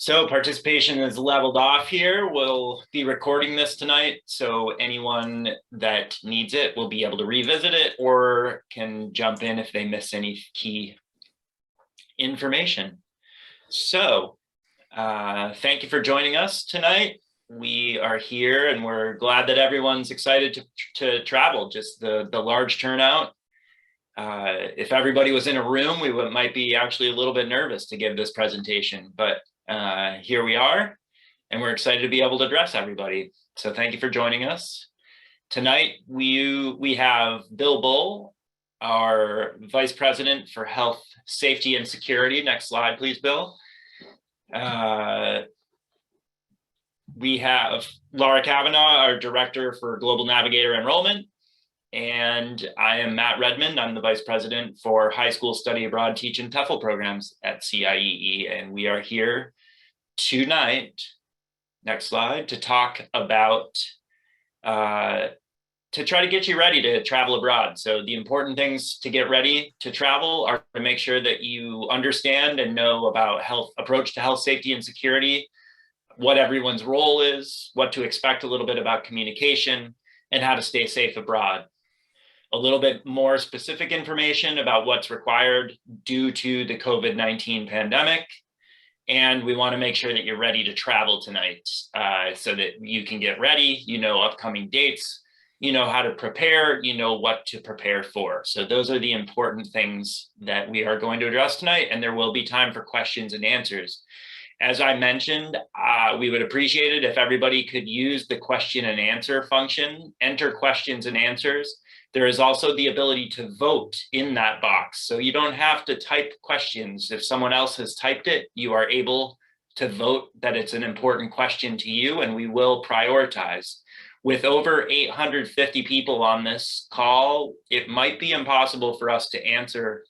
So participation is leveled off here. We'll be recording this tonight, so anyone that needs it will be able to revisit it or can jump in if they miss any key information. So thank you for joining us tonight. We are here and we're glad that everyone's excited to travel, just the large turnout. If everybody was in a room, we might be actually a little bit nervous to give this presentation, but here we are, and we're excited to be able to address everybody. So thank you for joining us. Tonight, we have Bill Bull, our Vice President for Health, Safety, and Security. Next slide, please, Bill. We have Laura Kavanaugh, our Director for Global Navigator Enrollment. And I am Matt Redmond. I'm the Vice President for High School Study Abroad Teach and TEFL programs at CIEE. And we are here tonight, next slide, to talk about, to try to get you ready to travel abroad. So the important things to get ready to travel are to make sure that you understand and know about approach to health, safety, and security, what everyone's role is, what to expect, a little bit about communication, and how to stay safe abroad. A little bit more specific information about what's required due to the COVID-19 pandemic. And we want to make sure that you're ready to travel tonight so that you can get ready, you know, upcoming dates, you know how to prepare, you know what to prepare for. So those are the important things that we are going to address tonight, and there will be time for questions and answers. As I mentioned, we would appreciate it if everybody could use the question and answer function, enter questions and answers. There is also the ability to vote in that box. So you don't have to type questions. If someone else has typed it, you are able to vote that it's an important question to you, and we will prioritize. With over 850 people on this call, it might be impossible for us to answer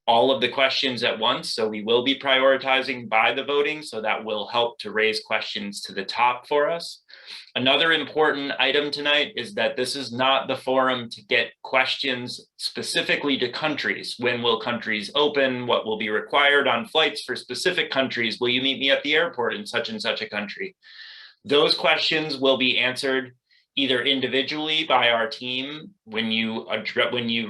all of the questions at once. So we will be prioritizing by the voting. So that will help to raise questions to the top for us. Another important item tonight is that this is not the forum to get questions specifically to countries. When will countries open? What will be required on flights for specific countries? Will you meet me at the airport in such and such a country? Those questions will be answered either individually by our team when you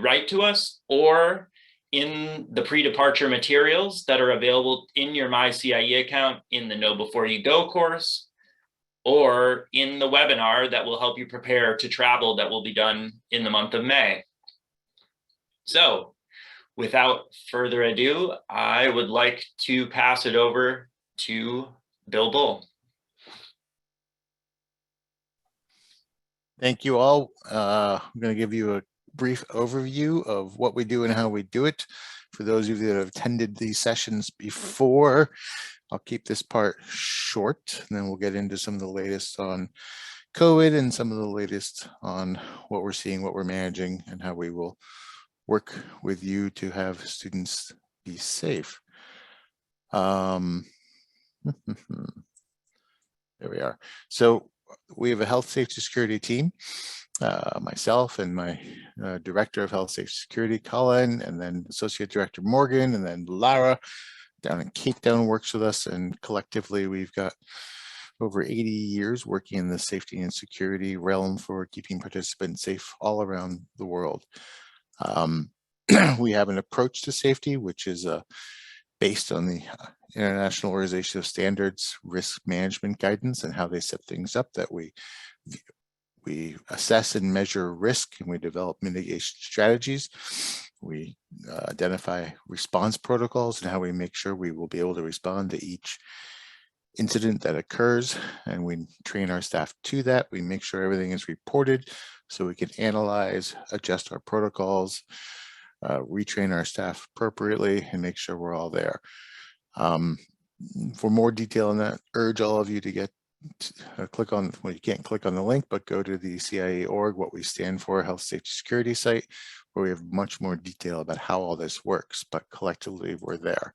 write to us, or in the pre-departure materials that are available in your MyCIE account in the Know Before You Go course, or in the webinar that will help you prepare to travel that will be done in the month of May. So without further ado, I would like to pass it over to Bill Bull. Thank you all. I'm going to give you a brief overview of what we do and how we do it. For those of you that have attended these sessions before, I'll keep this part short, and then we'll get into some of the latest on COVID and some of the latest on what we're seeing, what we're managing, and how we will work with you to have students be safe. There we are. So we have a health, safety, security team. Myself and my Director of Health, Safety, Security, Colin, and then Associate Director Morgan, and then Lara down in Cape Town works with us. And collectively, we've got over 80 years working in the safety and security realm for keeping participants safe all around the world. We have an approach to safety, which is based on the International Organization of Standards risk management guidance and how they set things up, that we assess and measure risk, and we develop mitigation strategies. We identify response protocols and how we make sure we will be able to respond to each incident that occurs, and we train our staff to that. We make sure everything is reported so we can analyze, adjust our protocols, retrain our staff appropriately, and make sure we're all there. For more detail on that, urge all of you to click on, well, you can't click on the link, but go to the CIE.org, what we stand for, Health, Safety, Security site, where we have much more detail about how all this works, but collectively we're there.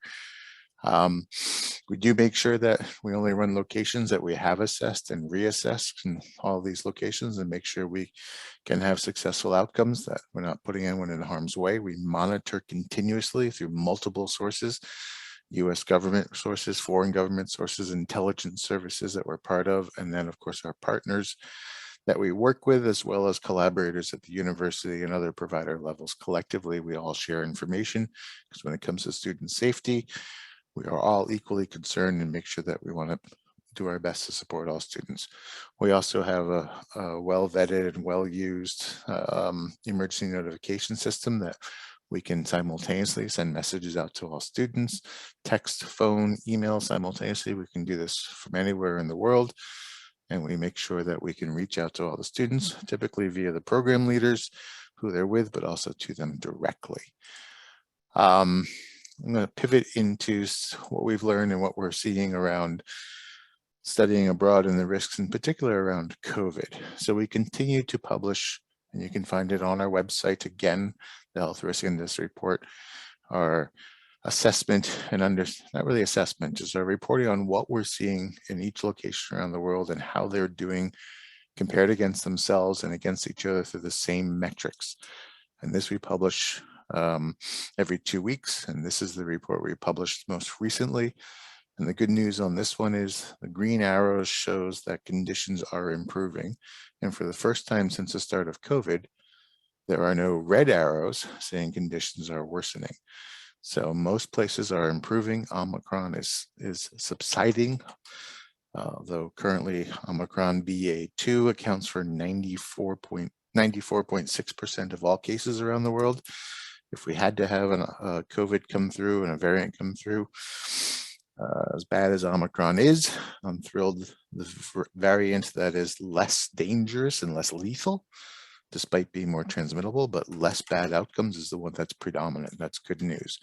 We do make sure that we only run locations that we have assessed and reassessed in all these locations, and make sure we can have successful outcomes, that we're not putting anyone in harm's way. We monitor continuously through multiple sources US government sources, foreign government sources, intelligence services that we're part of, and then of course our partners that we work with, as well as collaborators at the university and other provider levels. Collectively, we all share information, because when it comes to student safety, we are all equally concerned and make sure that we want to do our best to support all students. We also have a well-vetted and well-used emergency notification system that we can simultaneously send messages out to all students, text, phone, email simultaneously. We can do this from anywhere in the world. And we make sure that we can reach out to all the students, typically via the program leaders who they're with, but also to them directly. I'm going to pivot into what we've learned and what we're seeing around studying abroad and the risks in particular around COVID. So we continue to publish, and you can find it on our website again, the Health Risk Index Report, our assessment and not really assessment, just our reporting on what we're seeing in each location around the world and how they're doing compared against themselves and against each other through the same metrics. And this we publish every 2 weeks, and this is the report we published most recently. And the good news on this one is the green arrows shows that conditions are improving. And for the first time since the start of COVID, there are no red arrows saying conditions are worsening. So most places are improving. Omicron is subsiding, though currently Omicron BA2 accounts for 94.6% of all cases around the world. If we had to have a COVID come through and a variant come through, as bad as Omicron is, I'm thrilled the variant that is less dangerous and less lethal, despite being more transmittable, but less bad outcomes, is the one that's predominant. That's good news.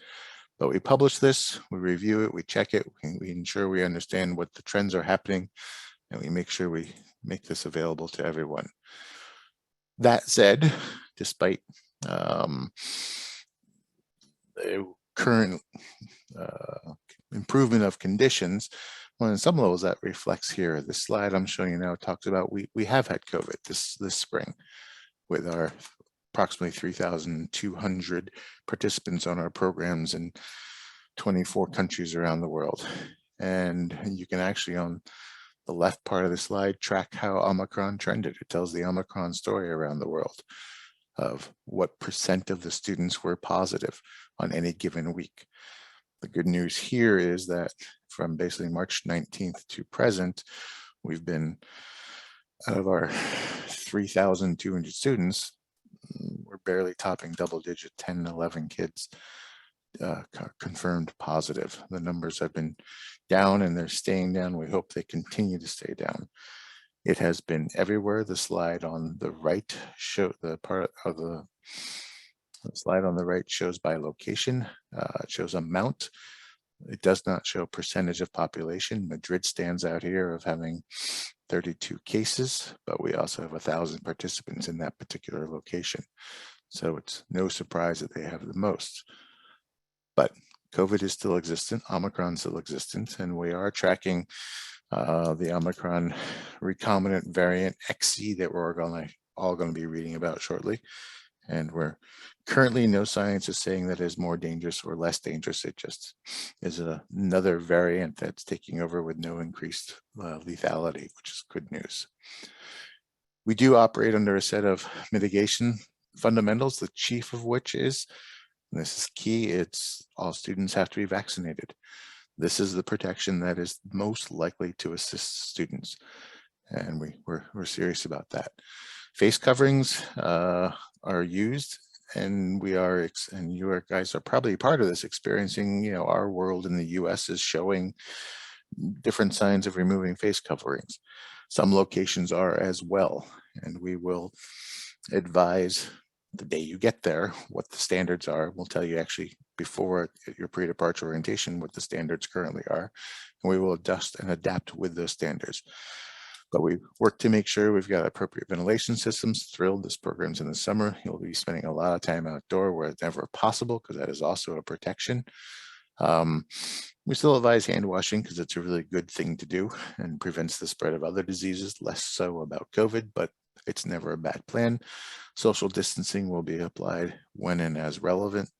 But we publish this, we review it, we check it, we ensure we understand what the trends are happening, and we make sure we make this available to everyone. That said, despite the current improvement of conditions, well, on some levels that reflects here. This slide I'm showing you now talks about we have had COVID this spring with our approximately 3,200 participants on our programs in 24 countries around the world. And you can actually, on the left part of the slide, track how Omicron trended. It tells the Omicron story around the world of what % of the students were positive on any given week. The good news here is that from basically March 19th to present, we've been, out of our 3,200 students, we're barely topping double digit, 10, 11 kids confirmed positive. The numbers have been down and they're staying down. We hope they continue to stay down. It has been everywhere. The slide on the right show the part of the slide on the right shows by location. It shows amount. It does not show percentage of population. Madrid stands out here of having 32 cases, but we also have 1,000 participants in that particular location. So it's no surprise that they have the most. But COVID is still existent, Omicron is still existent, and we are tracking the Omicron recombinant variant XC that we're all going to be reading about shortly. And we're currently, no science is saying that is more dangerous or less dangerous. It just is another variant that's taking over with no increased lethality, which is good news. We do operate under a set of mitigation fundamentals, the chief of which is, and this is key, it's all students have to be vaccinated. This is the protection that is most likely to assist students. And we're serious about that. Face coverings are used, and we are, and you guys are probably part of this, experiencing, you know, our world in the US is showing different signs of removing face coverings. Some locations are as well, and we will advise the day you get there what the standards are. We'll tell you actually before your pre-departure orientation what the standards currently are, and we will adjust and adapt with those standards. But we work to make sure we've got appropriate ventilation systems. Thrilled this program's in the summer. You'll be spending a lot of time outdoor where it's never possible, because that is also a protection. We still advise hand washing because it's a really good thing to do and prevents the spread of other diseases, less so about COVID, but it's never a bad plan. Social distancing will be applied when and as relevant.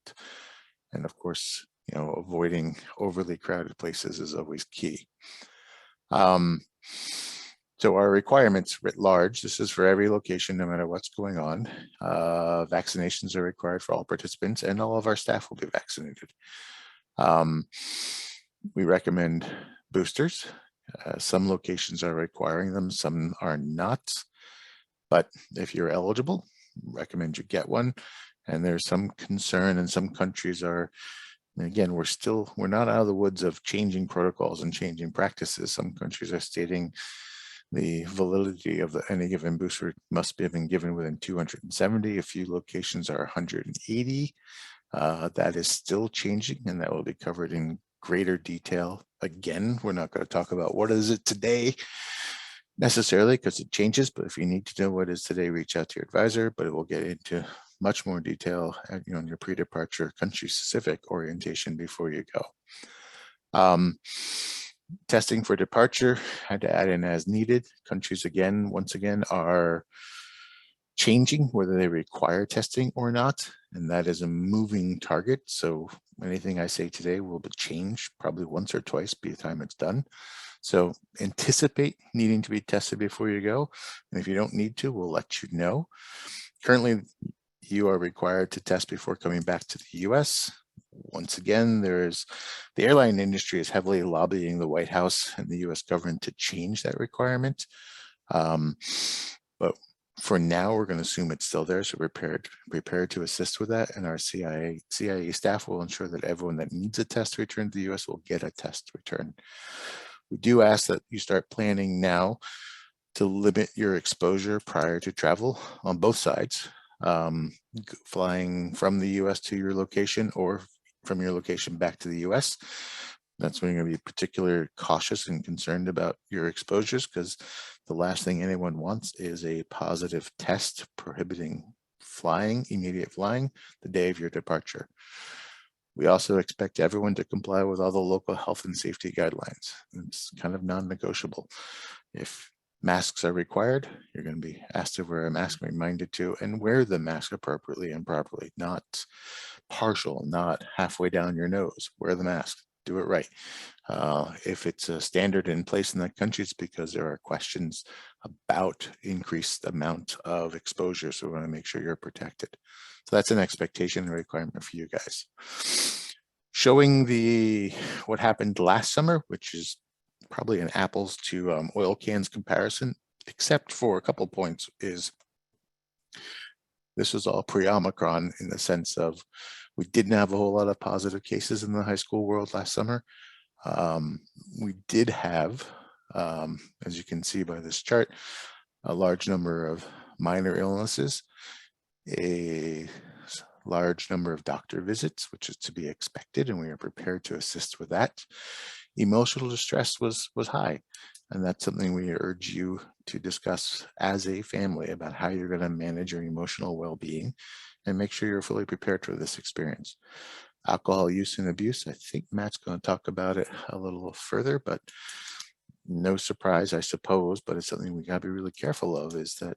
And of course, avoiding overly crowded places is always key. So our requirements writ large, this is for every location, no matter what's going on. Vaccinations are required for all participants, and all of our staff will be vaccinated. We recommend boosters. Some locations are requiring them, some are not. But if you're eligible, recommend you get one. And there's some concern, and some countries are, and again, we're not out of the woods of changing protocols and changing practices. Some countries are stating the validity of any given booster must be been given within 270. A few locations are 180. That is still changing, and that will be covered in greater detail. Again, we're not going to talk about what is it today necessarily, because it changes, but if you need to know what is today, reach out to your advisor, but it will get into much more detail at, in your pre-departure country-specific orientation before you go. Testing for departure, had to add in as needed. Countries, once again, are changing whether they require testing or not, and that is a moving target. So anything I say today will be changed probably once or twice by the time it's done. So anticipate needing to be tested before you go. And if you don't need to, we'll let you know. Currently, you are required to test before coming back to the US. Once again, the airline industry is heavily lobbying the White House and the US government to change that requirement. But for now, we're going to assume it's still there. So prepared to assist with that. And our CIA staff will ensure that everyone that needs a test to return to the US will get a test return. We do ask that you start planning now to limit your exposure prior to travel on both sides, flying from the US to your location or from your location back to the US. That's when you're going to be particularly cautious and concerned about your exposures, because the last thing anyone wants is a positive test prohibiting immediate flying, the day of your departure. We also expect everyone to comply with all the local health and safety guidelines. It's kind of non-negotiable. If masks are required, you're going to be asked to wear a mask, reminded to, and wear the mask appropriately and properly, not partial, not halfway down your nose. Wear the mask, do it right. If it's a standard in place in that country, it's because there are questions about increased amount of exposure. So we want to make sure you're protected. So that's an expectation and requirement for you guys. Showing what happened last summer, which is probably an apples to oil cans comparison, except for a couple points, is this was all pre-Omicron in the sense of we didn't have a whole lot of positive cases in the high school world last summer. We did have, as you can see by this chart, a large number of minor illnesses, a large number of doctor visits, which is to be expected, and we are prepared to assist with that. Emotional distress was high, and that's something we urge you to discuss as a family about how you're going to manage your emotional well-being and make sure you're fully prepared for this experience. Alcohol use and abuse, I think Matt's going to talk about it a little further, but no surprise, I suppose, but it's something we got to be really careful of, is that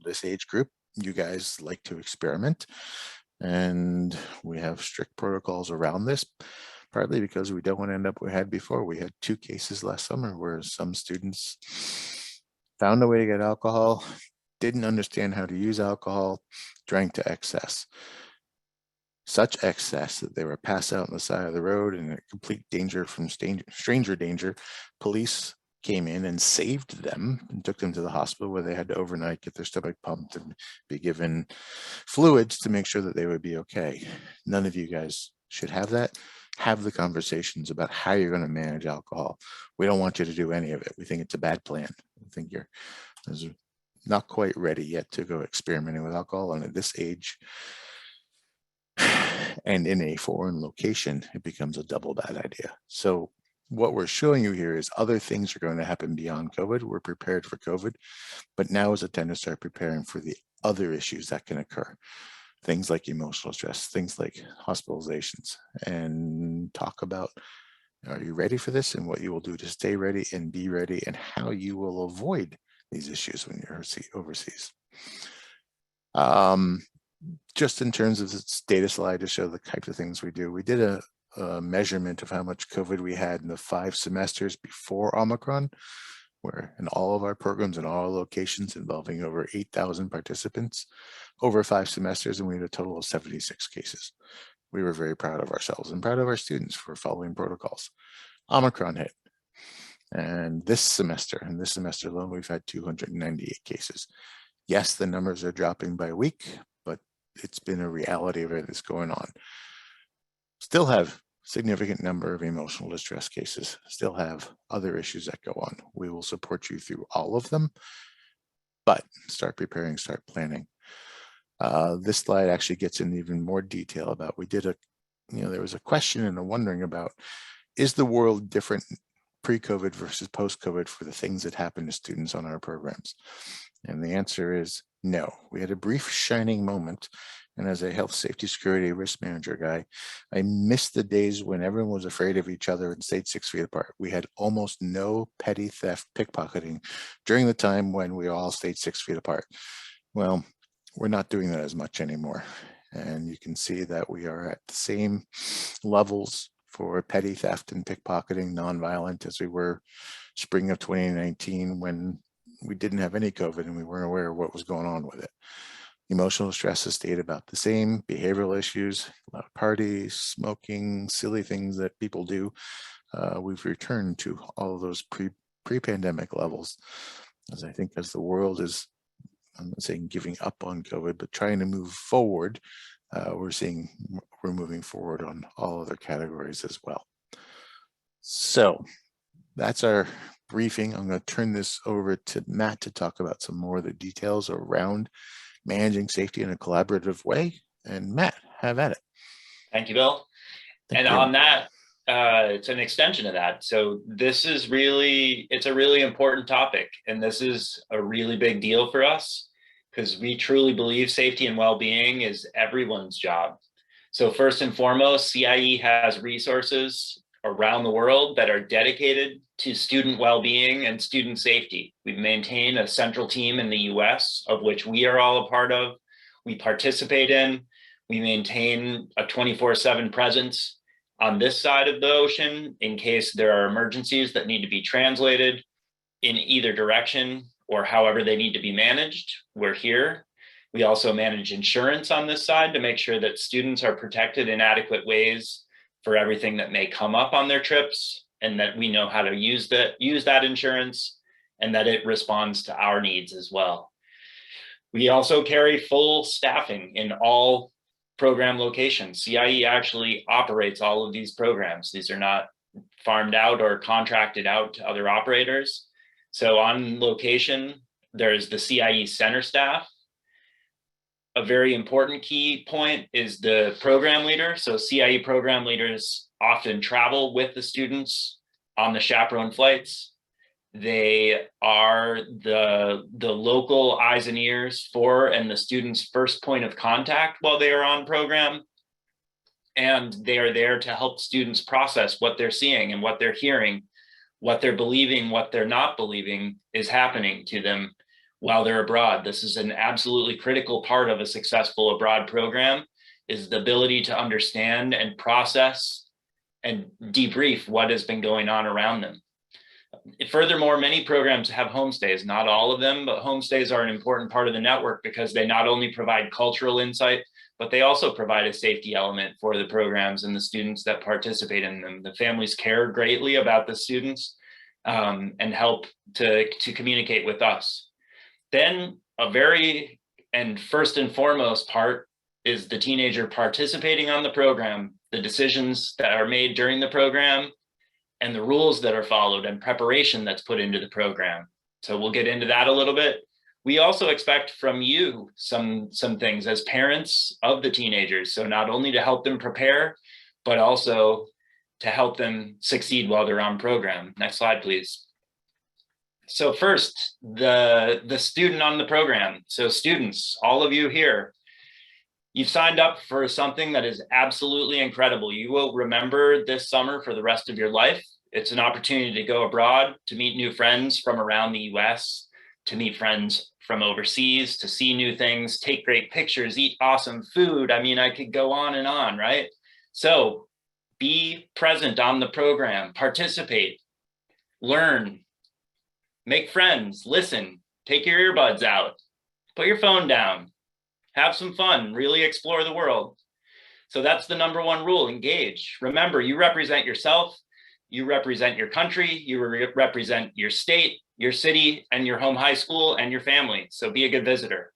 this age group, you guys like to experiment, and we have strict protocols around this, partly because we don't want to end up what we had before. We had 2 cases last summer where some students found a way to get alcohol, didn't understand how to use alcohol, drank to excess. Such excess that they were passed out on the side of the road and in complete danger from stranger danger. Police came in and saved them and took them to the hospital, where they had to overnight, get their stomach pumped and be given fluids to make sure that they would be okay. None of you guys should have that. Have the conversations about how you're going to manage alcohol. We don't want you to do any of it. We think it's a bad plan. I think you're not quite ready yet to go experimenting with alcohol, and at this age and in a foreign location, it becomes a double bad idea. So what we're showing you here is other things are going to happen beyond COVID. We're prepared for COVID, but now is the time to start preparing for the other issues that can occur. Things like emotional stress, things like hospitalizations, and talk about, are you ready for this, and what you will do to stay ready and be ready, and how you will avoid these issues when you're overseas. just in terms of this data slide to show the types of things we do, we did a measurement of how much COVID we had in the 5 semesters before Omicron, where in all of our programs in all locations involving over 8,000 participants over 5 semesters, and we had a total of 76 cases. We were very proud of ourselves and proud of our students for following protocols. Omicron hit, and this semester alone, we've had 298 cases. Yes, the numbers are dropping by week, but it's been a reality of it that's going on. Still have significant number of emotional distress cases, still have other issues that go on. We will support you through all of them, but start preparing, start planning. This slide actually gets in even more detail about, there was a question and a wondering about, is the world different pre-COVID versus post-COVID for the things that happen to students on our programs? And the answer is no. We had a brief shining moment. And as a health, safety, security, risk manager guy, I missed the days when everyone was afraid of each other and stayed 6 feet apart. We had almost no petty theft, pickpocketing during the time when we all stayed 6 feet apart. Well, we're not doing that as much anymore. And you can see that we are at the same levels for petty theft and pickpocketing, nonviolent, as we were spring of 2019 when we didn't have any COVID and we weren't aware of what was going on with it. Emotional stress has stayed about the same. Behavioral issues, loud parties, smoking, silly things that people do. We've returned to all of those pre-pandemic levels. As I think as the world is, I'm not saying giving up on COVID, but trying to move forward, we're moving forward on all other categories as well. So that's our briefing. I'm going to turn this over to Matt to talk about some more of the details around managing safety in a collaborative way. And Matt, have at it. Thank you, Bill. Thank you. On that, it's an extension of that. So it's a really important topic. And this is a really big deal for us because we truly believe safety and well-being is everyone's job. So first and foremost, CIE has resources around the world that are dedicated to student well-being and student safety. We maintain a central team in the US, of which we are all a part of. We participate in. We maintain a 24/7 presence on this side of the ocean in case there are emergencies that need to be translated in either direction or however they need to be managed. We're here. We also manage insurance on this side to make sure that students are protected in adequate ways for everything that may come up on their trips, and that we know how to use that insurance and that it responds to our needs as well. We also carry full staffing in all program locations. CIE actually operates all of these programs. These are not farmed out or contracted out to other operators. So on location, there's the CIE center staff. A very important key point is the program leader. So CIE program leaders often travel with the students on the chaperone flights. They are the local eyes and ears for and the students' first point of contact while they are on program. And they are there to help students process what they're seeing and what they're hearing, what they're believing, what they're not believing is happening to them while they're abroad. This is an absolutely critical part of a successful abroad program, is the ability to understand and process and debrief what has been going on around them. Furthermore, many programs have homestays, not all of them, but homestays are an important part of the network because they not only provide cultural insight, but they also provide a safety element for the programs and the students that participate in them. The families care greatly about the students and help to communicate with us. Then first and foremost part is the teenager participating on the program, the decisions that are made during the program, and the rules that are followed and preparation that's put into the program. So we'll get into that a little bit. We also expect from you some things as parents of the teenagers. So not only to help them prepare, but also to help them succeed while they're on program. Next slide, please. So first, the student on the program. So students, all of you here, you've signed up for something that is absolutely incredible. You will remember this summer for the rest of your life. It's an opportunity to go abroad, to meet new friends from around the US, to meet friends from overseas to see new things, take great pictures, eat awesome food. I mean, I could go on and on, right? So be present on the program, participate, learn, make friends, listen, take your earbuds out, put your phone down, have some fun, really explore the world. So that's the number one rule, engage. Remember, you represent yourself, you represent your country, you represent your state, your city, and your home high school and your family. So be a good visitor.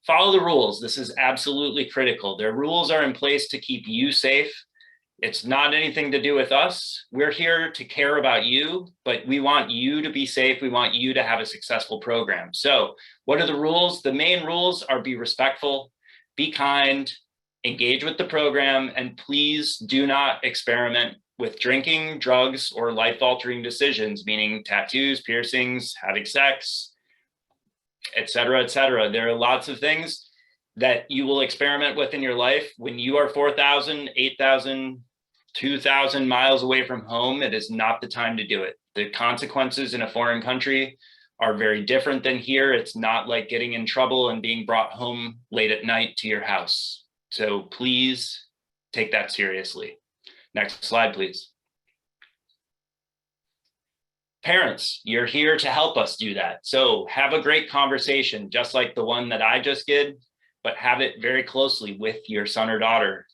Follow the rules. This is absolutely critical. Their rules are in place to keep you safe. It's not anything to do with us. We're here to care about you, but we want you to be safe. We want you to have a successful program. So what are the rules? The main rules are be respectful, be kind, engage with the program, and please do not experiment with drinking, drugs, or life-altering decisions, meaning tattoos, piercings, having sex, et cetera, et cetera. There are lots of things that you will experiment with in your life. When you are 4,000, 8,000, 2,000 miles away from home, it is not the time to do it. The consequences in a foreign country are very different than here. It's not like getting in trouble and being brought home late at night to your house. So please take that seriously. Next slide, please. Parents, you're here to help us do that. So have a great conversation, just like the one that I just did, but have it very closely with your son or daughter.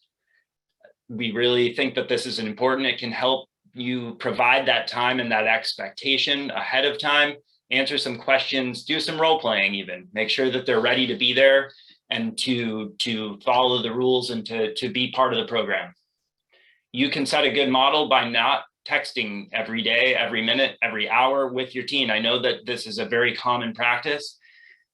We really think that this is important. It can help you provide that time and that expectation ahead of time, answer some questions, do some role playing even, make sure that they're ready to be there and to follow the rules and to be part of the program. You can set a good model by not texting every day, every minute, every hour with your teen. I know that this is a very common practice.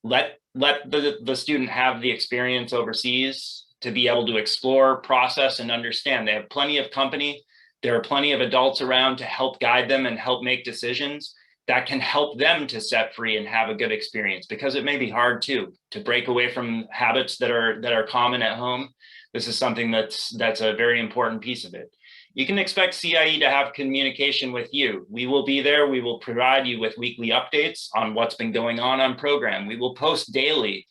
Let the student have the experience overseas to be able to explore, process, and understand. They have plenty of company. There are plenty of adults around to help guide them and help make decisions that can help them to set free and have a good experience, because it may be hard too, to break away from habits that are common at home. This is something that's a very important piece of it. You can expect CIE to have communication with you. We will be there. We will provide you with weekly updates on what's been going on program. We will post daily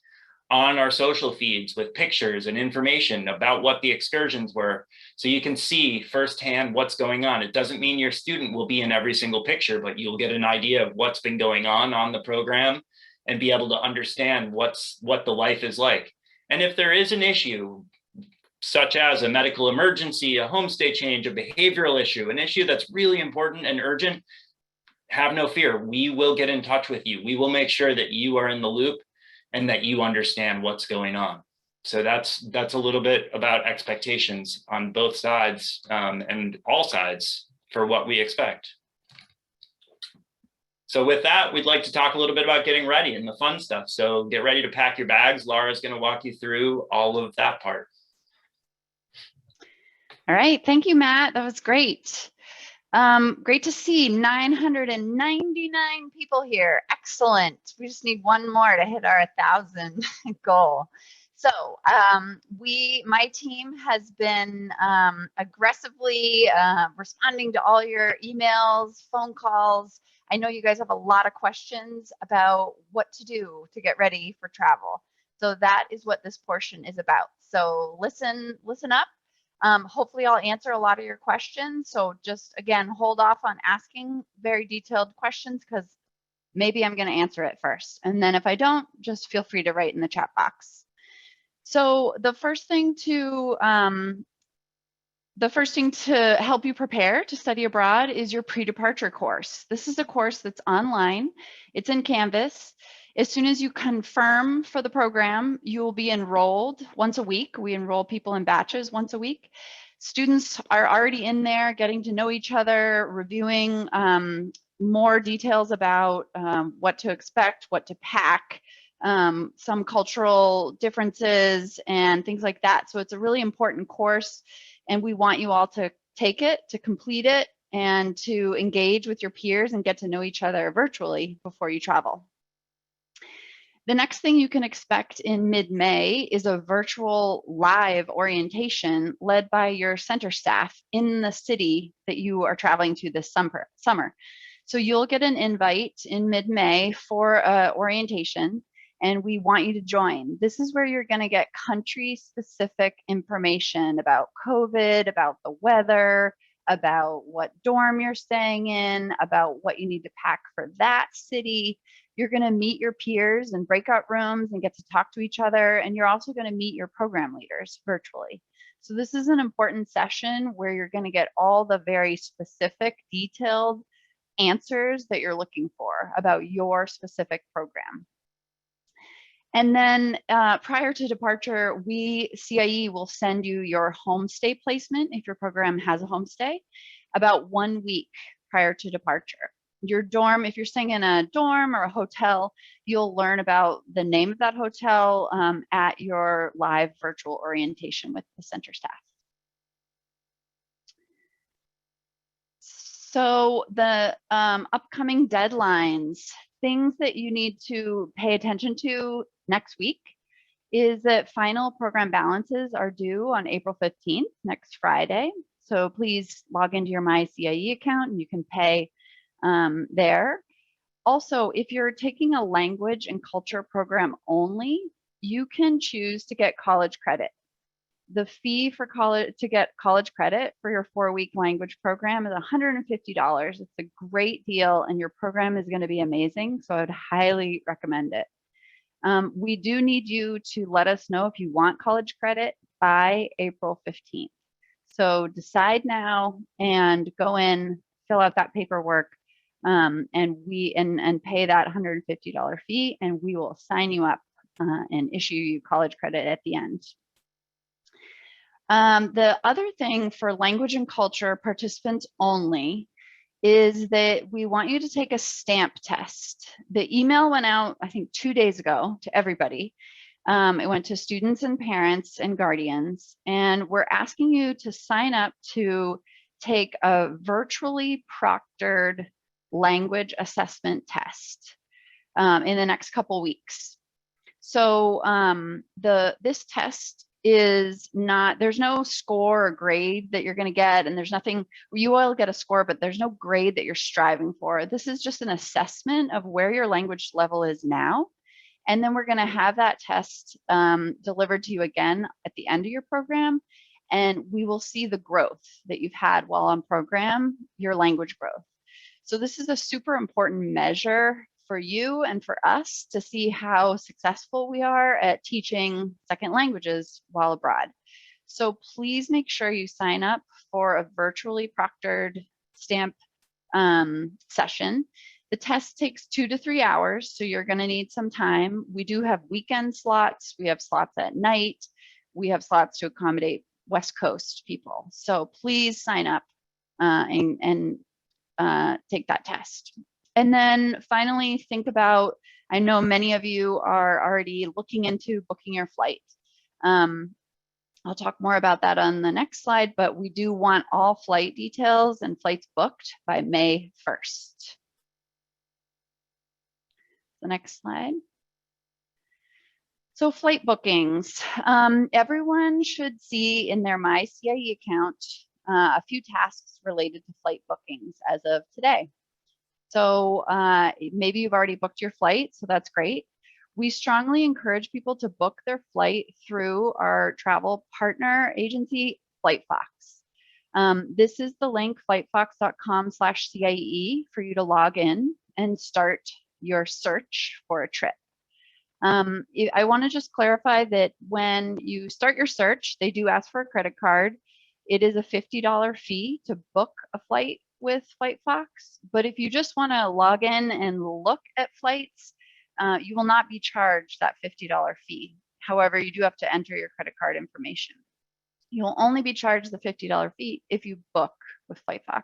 on our social feeds with pictures and information about what the excursions were, so you can see firsthand what's going on. It doesn't mean your student will be in every single picture, but you'll get an idea of what's been going on the program and be able to understand what the life is like. And if there is an issue, such as a medical emergency, a homestay change, a behavioral issue, an issue that's really important and urgent, have no fear. We will get in touch with you. We will make sure that you are in the loop and that you understand what's going on. So that's a little bit about expectations on both sides and all sides for what we expect. So with that, we'd like to talk a little bit about getting ready and the fun stuff. So get ready to pack your bags. Laura's going to walk you through all of that part. All right, thank you, Matt. That was great. Great to see 999 people here. Excellent. We just need one more to hit our 1,000 goal. So my team has been aggressively responding to all your emails, phone calls. I know you guys have a lot of questions about what to do to get ready for travel. So that is what this portion is about. So listen up. Hopefully I'll answer a lot of your questions. So just, again, hold off on asking very detailed questions, because maybe I'm going to answer it first. And then if I don't, just feel free to write in the chat box. So the first thing to help you prepare to study abroad is your pre-departure course. This is a course that's online. It's in Canvas. As soon as you confirm for the program, you will be enrolled once a week. We enroll people in batches once a week. Students are already in there getting to know each other, reviewing more details about what to expect, what to pack, some cultural differences and things like that. So it's a really important course, and we want you all to take it, to complete it, and to engage with your peers and get to know each other virtually before you travel. The next thing you can expect in mid-May is a virtual live orientation led by your center staff in the city that you are traveling to this summer. So you'll get an invite in mid-May for orientation, and we want you to join. This is where you're going to get country-specific information about COVID, about the weather, about what dorm you're staying in, about what you need to pack for that city. You're going to meet your peers in breakout rooms and get to talk to each other. And you're also going to meet your program leaders virtually. So this is an important session where you're going to get all the very specific, detailed answers that you're looking for about your specific program. And then prior to departure, CIE will send you your homestay placement if your program has a homestay about 1 week prior to departure. Your dorm, if you're staying in a dorm or a hotel, you'll learn about the name of that hotel at your live virtual orientation with the center staff. So the upcoming deadlines, things that you need to pay attention to next week is that final program balances are due on April 15th, next Friday. So please log into your MyCIE account and you can pay there. Also, if you're taking a language and culture program only, you can choose to get college credit. The fee for college to get college credit for your 4-week language program is $150. It's a great deal and your program is going to be amazing. So I would highly recommend it. We do need you to let us know if you want college credit by April 15th. So decide now and go in, fill out that paperwork, and pay that $150 fee, and we will sign you up and issue you college credit at the end. The other thing for language and culture participants only is that we want you to take a stamp test. The email went out, I think 2 days ago to everybody. It went to students and parents and guardians, and we're asking you to sign up to take a virtually proctored language assessment test in the next couple weeks. So this test is not, there's no score or grade that you're going to get, and there's nothing, you will get a score, but there's no grade that you're striving for. This is just an assessment of where your language level is now. And then we're going to have that test delivered to you again at the end of your program. And we will see the growth that you've had while on program, your language growth. So this is a super important measure for you and for us to see how successful we are at teaching second languages while abroad. So please make sure you sign up for a virtually proctored stamp session. The test takes 2 to 3 hours, so you're going to need some time. We do have weekend slots. We have slots at night. We have slots to accommodate West Coast people. So please sign up and take that test. And then finally, think about, I know many of you are already looking into booking your flight. I'll talk more about that on the next slide, but we do want all flight details and flights booked by May 1st. The next slide. So flight bookings. Everyone should see in their MyCIE account a few tasks related to flight bookings as of today. So maybe you've already booked your flight, so that's great. We strongly encourage people to book their flight through our travel partner agency, FlightFox. This is the link, flightfox.com/CIE, for you to log in and start your search for a trip. I want to just clarify that when you start your search, they do ask for a credit card. It is a $50 fee to book a flight with FlightFox, but if you just want to log in and look at flights, you will not be charged that $50 fee. However, you do have to enter your credit card information. You'll only be charged the $50 fee if you book with FlightFox.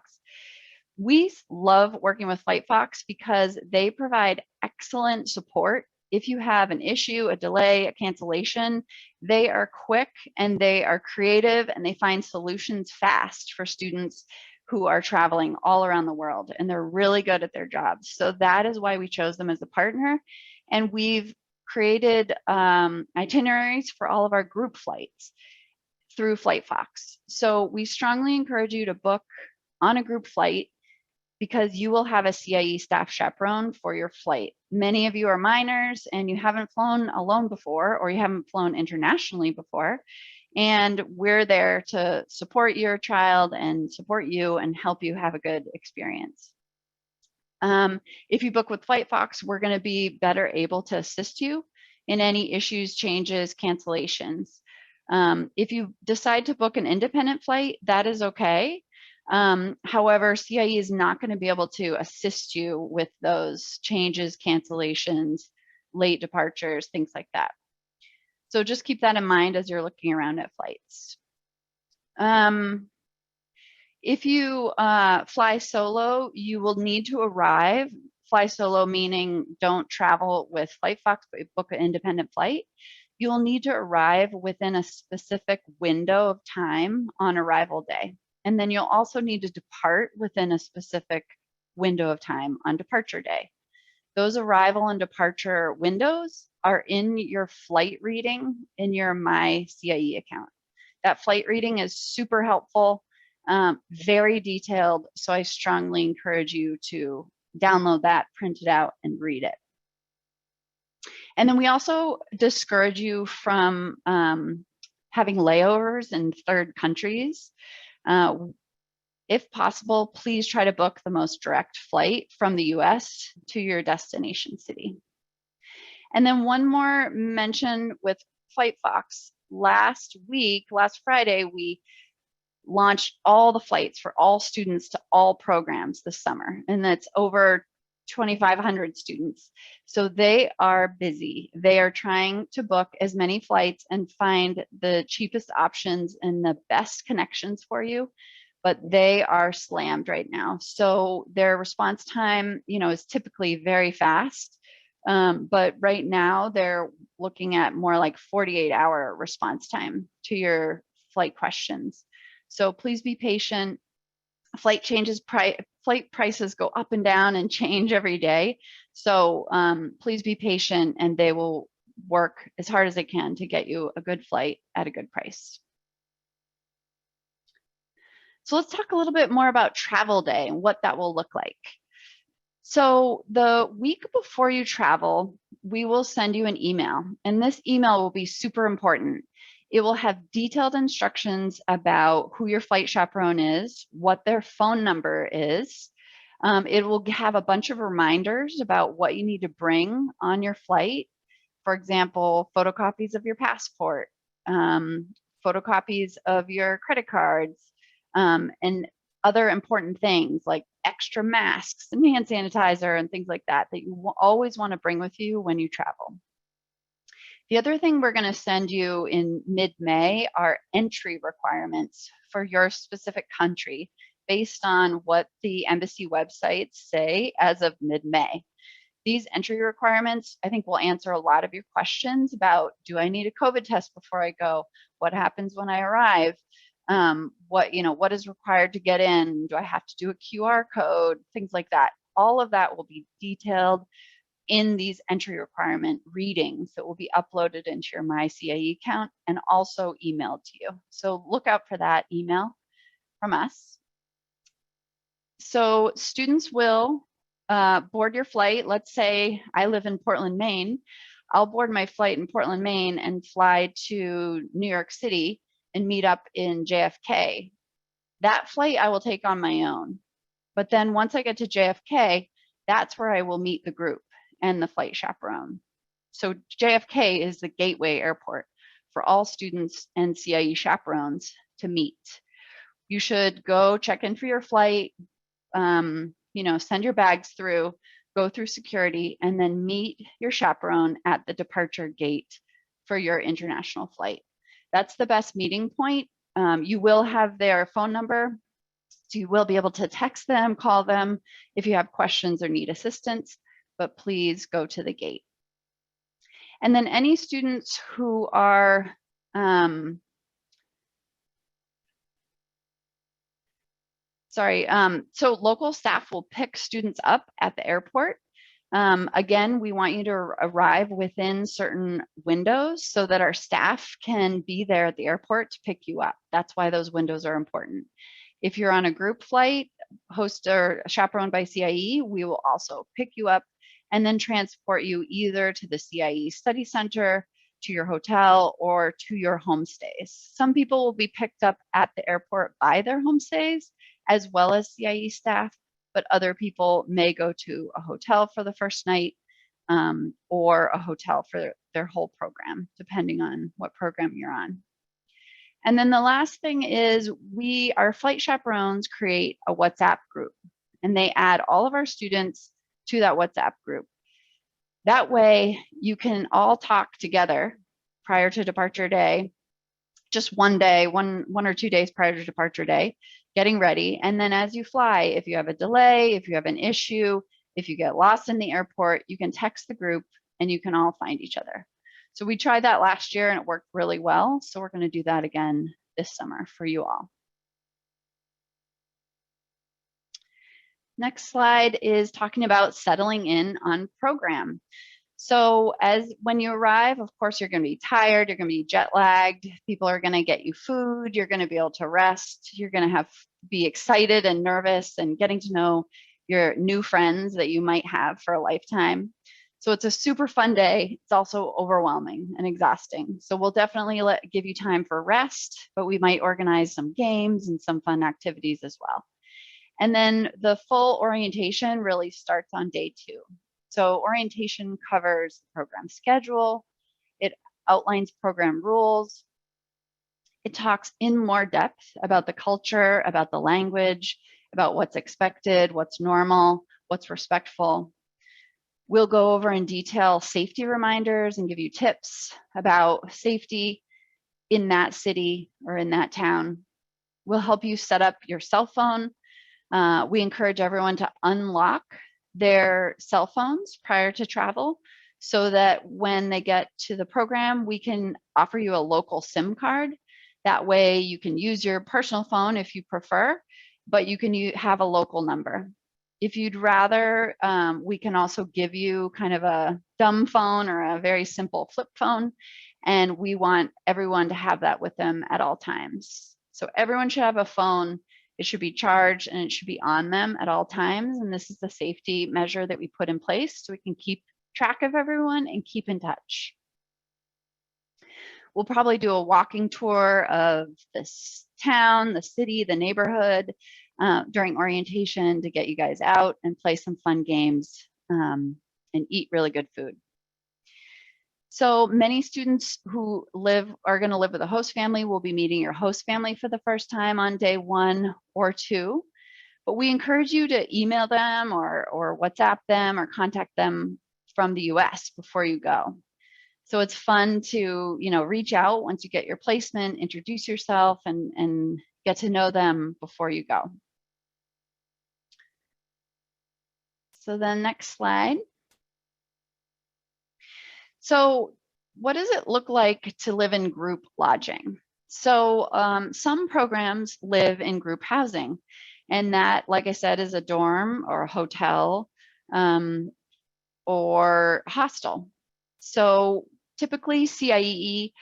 We love working with FlightFox because they provide excellent support. If you have an issue, a delay, a cancellation, they are quick and they are creative and they find solutions fast for students who are traveling all around the world, and they're really good at their jobs. So that is why we chose them as a partner. And we've created itineraries for all of our group flights through FlightFox. So we strongly encourage you to book on a group flight because you will have a CIE staff chaperone for your flight. Many of you are minors and you haven't flown alone before, or you haven't flown internationally before. And we're there to support your child and support you and help you have a good experience. If you book with FlightFox, we're going to be better able to assist you in any issues, changes, cancellations. If you decide to book an independent flight, that is okay. However, CIE is not going to be able to assist you with those changes, cancellations, late departures, things like that. So just keep that in mind as you're looking around at flights. If you fly solo, you will need to arrive. Fly solo meaning don't travel with FlightFox, but book an independent flight. You will need to arrive within a specific window of time on arrival day. And then you'll also need to depart within a specific window of time on departure day. Those arrival and departure windows are in your flight reading in your My CIE account. That flight reading is super helpful, very detailed. So I strongly encourage you to download that, print it out, and read it. And then we also discourage you from having layovers in third countries. If possible, please try to book the most direct flight from the US to your destination city. And then one more mention with FlightFox. Last Friday, we launched all the flights for all students to all programs this summer, and that's over 2,500 students. So they are busy. They are trying to book as many flights and find the cheapest options and the best connections for you, but they are slammed right now. So their response time, is typically very fast. But right now they're looking at more like 48-hour response time to your flight questions. So please be patient. Flight prices go up and down and change every day. So please be patient, and they will work as hard as they can to get you a good flight at a good price. So let's talk a little bit more about travel day and what that will look like. So the week before you travel, we will send you an email, and this email will be super important. It will have detailed instructions about who your flight chaperone is, what their phone number is. It will have a bunch of reminders about what you need to bring on your flight. For example, photocopies of your passport, photocopies of your credit cards, and other important things like extra masks and hand sanitizer and things like that you always want to bring with you when you travel. The other thing we're going to send you in mid-May are entry requirements for your specific country based on what the embassy websites say as of mid-May. These entry requirements, I think, will answer a lot of your questions about, do I need a COVID test before I go? What happens when I arrive? What is required to get in? Do I have to do a QR code? Things like that. All of that will be detailed in these entry requirement readings that will be uploaded into your My CIE account and also emailed to you. So look out for that email from us. So students will board your flight. Let's say I live in Portland, Maine. I'll board my flight in Portland, Maine and fly to New York City and meet up in JFK. That flight I will take on my own. But then once I get to JFK, that's where I will meet the group and the flight chaperone. So JFK is the gateway airport for all students and CIE chaperones to meet. You should go check in for your flight, send your bags through, go through security, and then meet your chaperone at the departure gate for your international flight. That's the best meeting point. You will have their phone number, so you will be able to text them, call them if you have questions or need assistance, but please go to the gate. And then any students who are so local staff will pick students up at the airport. Again, we want you to arrive within certain windows so that our staff can be there at the airport to pick you up. That's why those windows are important. If you're on a group flight, host or chaperoned by CIE, we will also pick you up and then transport you either to the CIE study center, to your hotel, or to your homestays. Some people will be picked up at the airport by their homestays, as well as CIE staff, but other people may go to a hotel for the first night, or a hotel for their whole program, depending on what program you're on. And then the last thing is our flight chaperones create a WhatsApp group, and they add all of our students to that WhatsApp group. That way you can all talk together prior to departure day, just one day, one or 2 days prior to departure day, getting ready. And then as you fly, if you have a delay, if you have an issue, if you get lost in the airport, you can text the group and you can all find each other. So we tried that last year and it worked really well. So we're going to do that again this summer for you all. Next slide is talking about settling in on program. So when you arrive, of course, you're going to be tired, you're going to be jet lagged, people are going to get you food, you're going to be able to rest, you're going to be excited and nervous and getting to know your new friends that you might have for a lifetime. So it's a super fun day. It's also overwhelming and exhausting. So we'll definitely give you time for rest, but we might organize some games and some fun activities as well. And then the full orientation really starts on day 2. So orientation covers the program schedule. It outlines program rules. It talks in more depth about the culture, about the language, about what's expected, what's normal, what's respectful. We'll go over in detail safety reminders and give you tips about safety in that city or in that town. We'll help you set up your cell phone. We encourage everyone to unlock their cell phones prior to travel so that when they get to the program, we can offer you a local SIM card. That way you can use your personal phone if you prefer, but you can have a local number. If you'd rather, we can also give you kind of a dumb phone or a very simple flip phone, and we want everyone to have that with them at all times. So everyone should have a phone. It should be charged and it should be on them at all times. And this is the safety measure that we put in place so we can keep track of everyone and keep in touch. We'll probably do a walking tour of this town, the city, the neighborhood during orientation to get you guys out and play some fun games and eat really good food. So many students who are going to live with a host family will be meeting your host family for the first time on day 1 or 2. But we encourage you to email them or WhatsApp them or contact them from the US before you go. So it's fun to, reach out once you get your placement, introduce yourself and get to know them before you go. So then next slide. So what does it look like to live in group lodging? So some programs live in group housing, and that, like I said, is a dorm or a hotel or hostel. So typically CIEE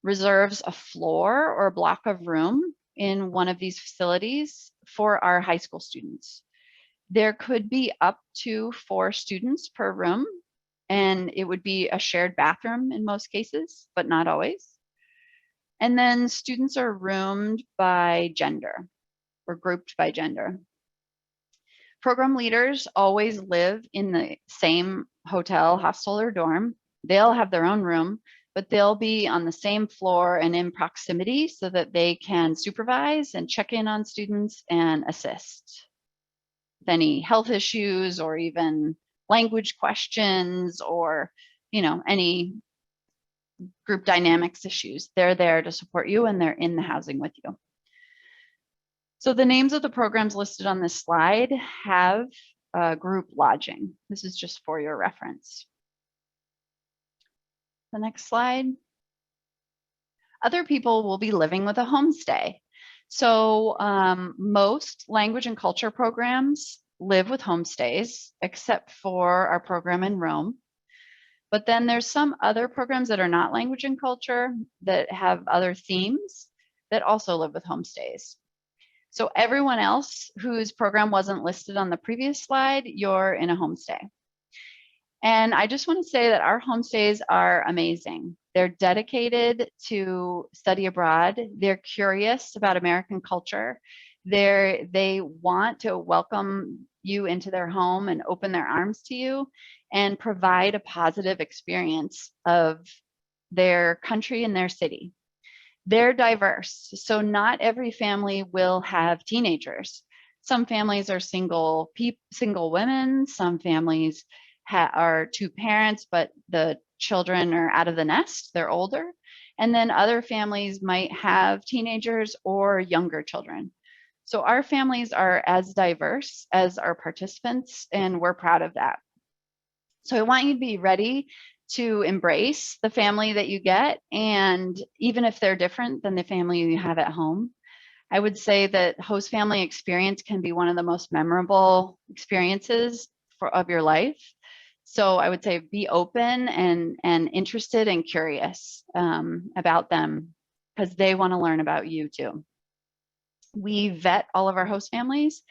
reserves a floor or a block of room in one of these facilities for our high school students. There could be up to 4 students per room, and it would be a shared bathroom in most cases, but not always. And then students are roomed by gender or grouped by gender. Program leaders always live in the same hotel, hostel, or dorm. They'll have their own room, but they'll be on the same floor and in proximity so that they can supervise and check in on students and assist with any health issues or even language questions or, any group dynamics issues. They're there to support you and they're in the housing with you. So the names of the programs listed on this slide have group lodging. This is just for your reference. The next slide. Other people will be living with a homestay. So most language and culture programs live with homestays, except for our program in Rome. But then there's some other programs that are not language and culture that have other themes that also live with homestays. So everyone else whose program wasn't listed on the previous slide, you're in a homestay. And I just want to say that our homestays are amazing. They're dedicated to study abroad. They're curious about American culture. They want to welcome you into their home and open their arms to you and provide a positive experience of their country and their city. They're diverse, so not every family will have teenagers. Some families are single women. Some families are two parents, but the children are out of the nest, they're older. And then other families might have teenagers or younger children. So our families are as diverse as our participants, and we're proud of that. So I want you to be ready to embrace the family that you get, and even if they're different than the family you have at home. I would say that host family experience can be one of the most memorable experiences of your life. So I would say be open and interested and curious about them, because they want to learn about you too. We vet all of our host families.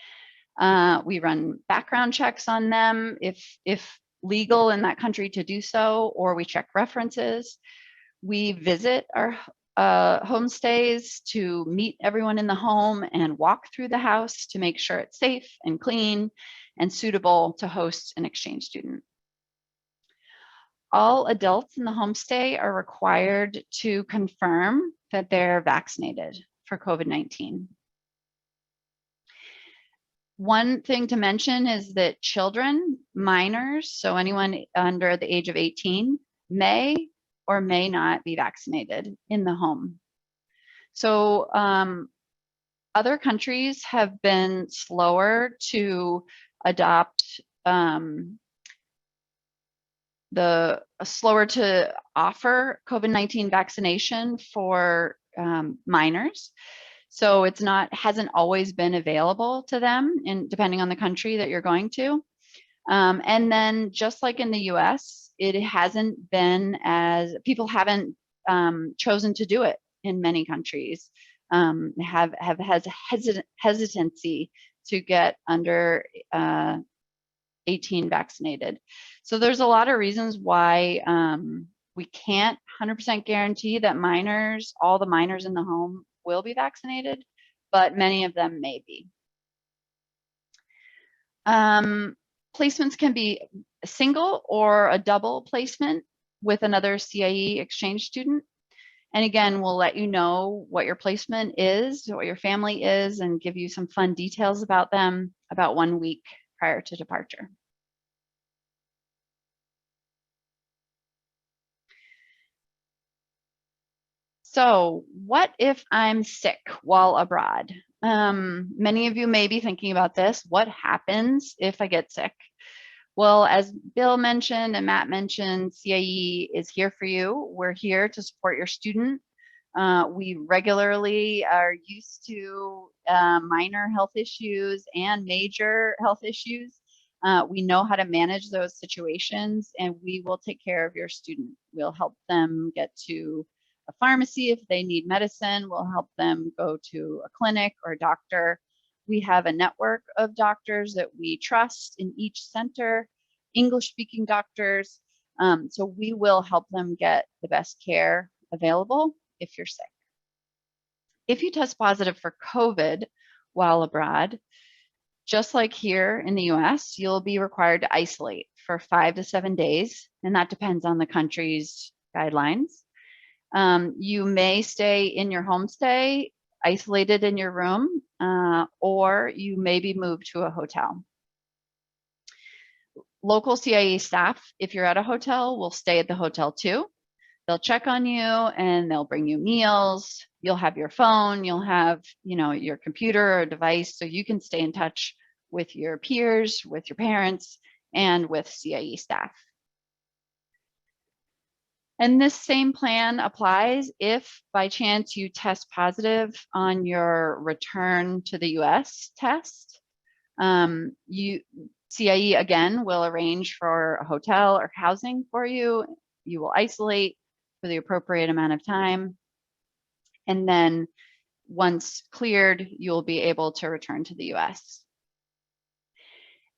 We run background checks on them if legal in that country to do so, or we check references. We visit our homestays to meet everyone in the home and walk through the house to make sure it's safe and clean and suitable to host an exchange student. All adults in the homestay are required to confirm that they're vaccinated for COVID-19. One thing to mention is that children, minors, so anyone under the age of 18, may or may not be vaccinated in the home. So other countries have been slower to adopt slower to offer COVID-19 vaccination for minors. So it's hasn't always been available to them, depending on the country that you're going to. And then just like in the US, it hasn't been people haven't chosen to do it in many countries, has hesitancy to get under 18 vaccinated. So there's a lot of reasons why we can't 100% guarantee that all the minors in the home will be vaccinated, but many of them may be. Placements can be a single or a double placement with another CIE exchange student. And again, we'll let you know what your placement is, what your family is, and give you some fun details about them about 1 week prior to departure. So what if I'm sick while abroad? Many of you may be thinking about this. What happens if I get sick? Well, as Bill mentioned and Matt mentioned, CIE is here for you. We're here to support your student. We regularly are used to minor health issues and major health issues. We know how to manage those situations, and we will take care of your student. We'll help them get to a pharmacy if they need medicine. We'll help them go to a clinic or a doctor. We have a network of doctors that we trust in each center, English-speaking doctors. So we will help them get the best care available if you're sick. If you test positive for COVID while abroad, just like here in the US, you'll be required to isolate for 5 to 7 days, and that depends on the country's guidelines. You may stay in your homestay, isolated in your room, or you may be moved to a hotel. Local CIE staff, if you're at a hotel, will stay at the hotel too. They'll check on you and they'll bring you meals. You'll have your phone, you'll have, your computer or device, so you can stay in touch with your peers, with your parents, and with CIE staff. And this same plan applies if by chance you test positive on your return to the US test. CIE again will arrange for a hotel or housing for you. You will isolate for the appropriate amount of time. And then once cleared, you'll be able to return to the US.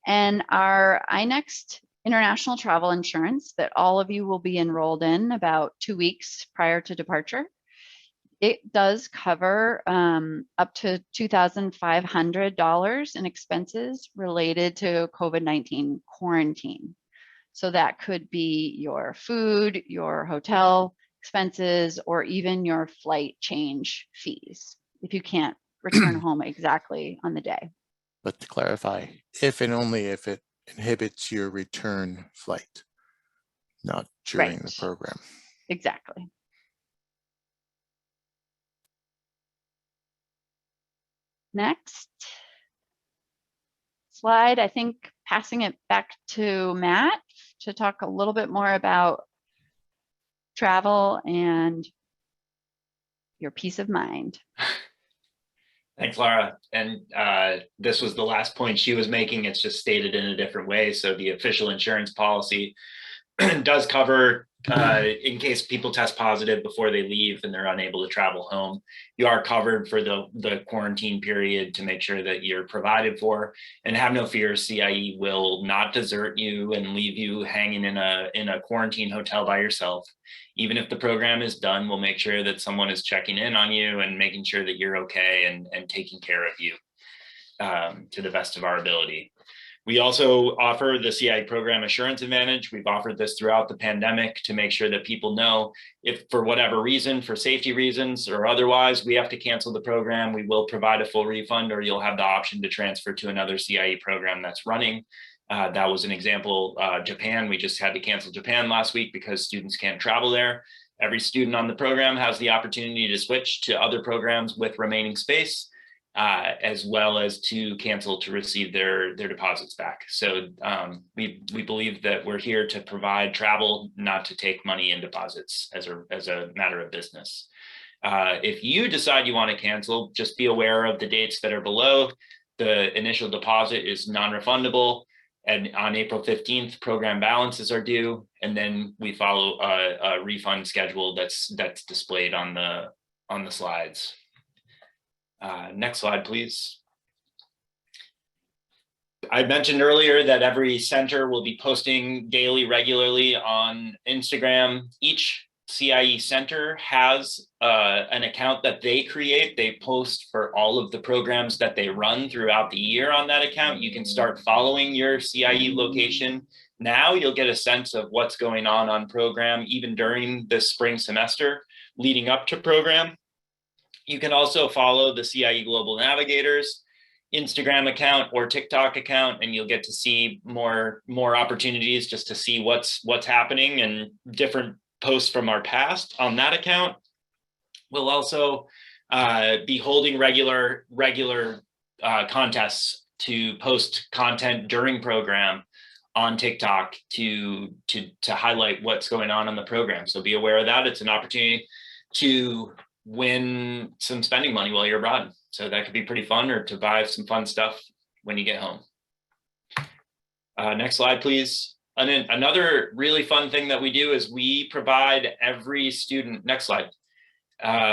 And our iNext international travel insurance that all of you will be enrolled in about 2 weeks prior to departure. It does cover up to $2,500 in expenses related to COVID-19 quarantine. So that could be your food, your hotel expenses, or even your flight change fees if you can't return home exactly on the day. But to clarify, if and only if it inhibits your return flight, not during the Right. program. Exactly. Next slide, I think passing it back to Matt to talk a little bit more about travel and your peace of mind. Thanks, Laura. And this was the last point she was making. It's just stated in a different way. So the official insurance policy does cover in case people test positive before they leave and they're unable to travel home. You are covered for the quarantine period to make sure that you're provided for, and have no fear, CIE will not desert you and leave you hanging in a quarantine hotel by yourself. Even if the program is done, we'll make sure that someone is checking in on you and making sure that you're okay and taking care of you to the best of our ability. We also offer the CIE Program Assurance Advantage. We've offered this throughout the pandemic to make sure that people know if for whatever reason, for safety reasons or otherwise, we have to cancel the program, we will provide a full refund, or you'll have the option to transfer to another CIE program that's running. That was an example. Japan, we just had to cancel Japan last week because students can't travel there. Every student on the program has the opportunity to switch to other programs with remaining space, as well as to cancel to receive their deposits back. So we believe that we're here to provide travel, not to take money in deposits as a matter of business. If you decide you want to cancel, just be aware of the dates that are below. The initial deposit is non-refundable, and on April 15th, program balances are due, and then we follow a refund schedule that's displayed on the slides. Next slide, please. I mentioned earlier that every center will be posting daily, regularly on Instagram. Each CIE center has an account that they create. They post for all of the programs that they run throughout the year on that account. You can start following your CIE location. Now you'll get a sense of what's going on program, even during the spring semester leading up to program. You can also follow the CIE Global Navigators Instagram account or TikTok account, and you'll get to see more opportunities just to see what's happening and different posts from our past on that account. We'll also be holding regular contests to post content during program on TikTok to highlight what's going on the program. So be aware of that. It's an opportunity to win some spending money while you're abroad. So that could be pretty fun, or to buy some fun stuff when you get home. Next slide, please. And then another really fun thing that we do is we provide every student, next slide.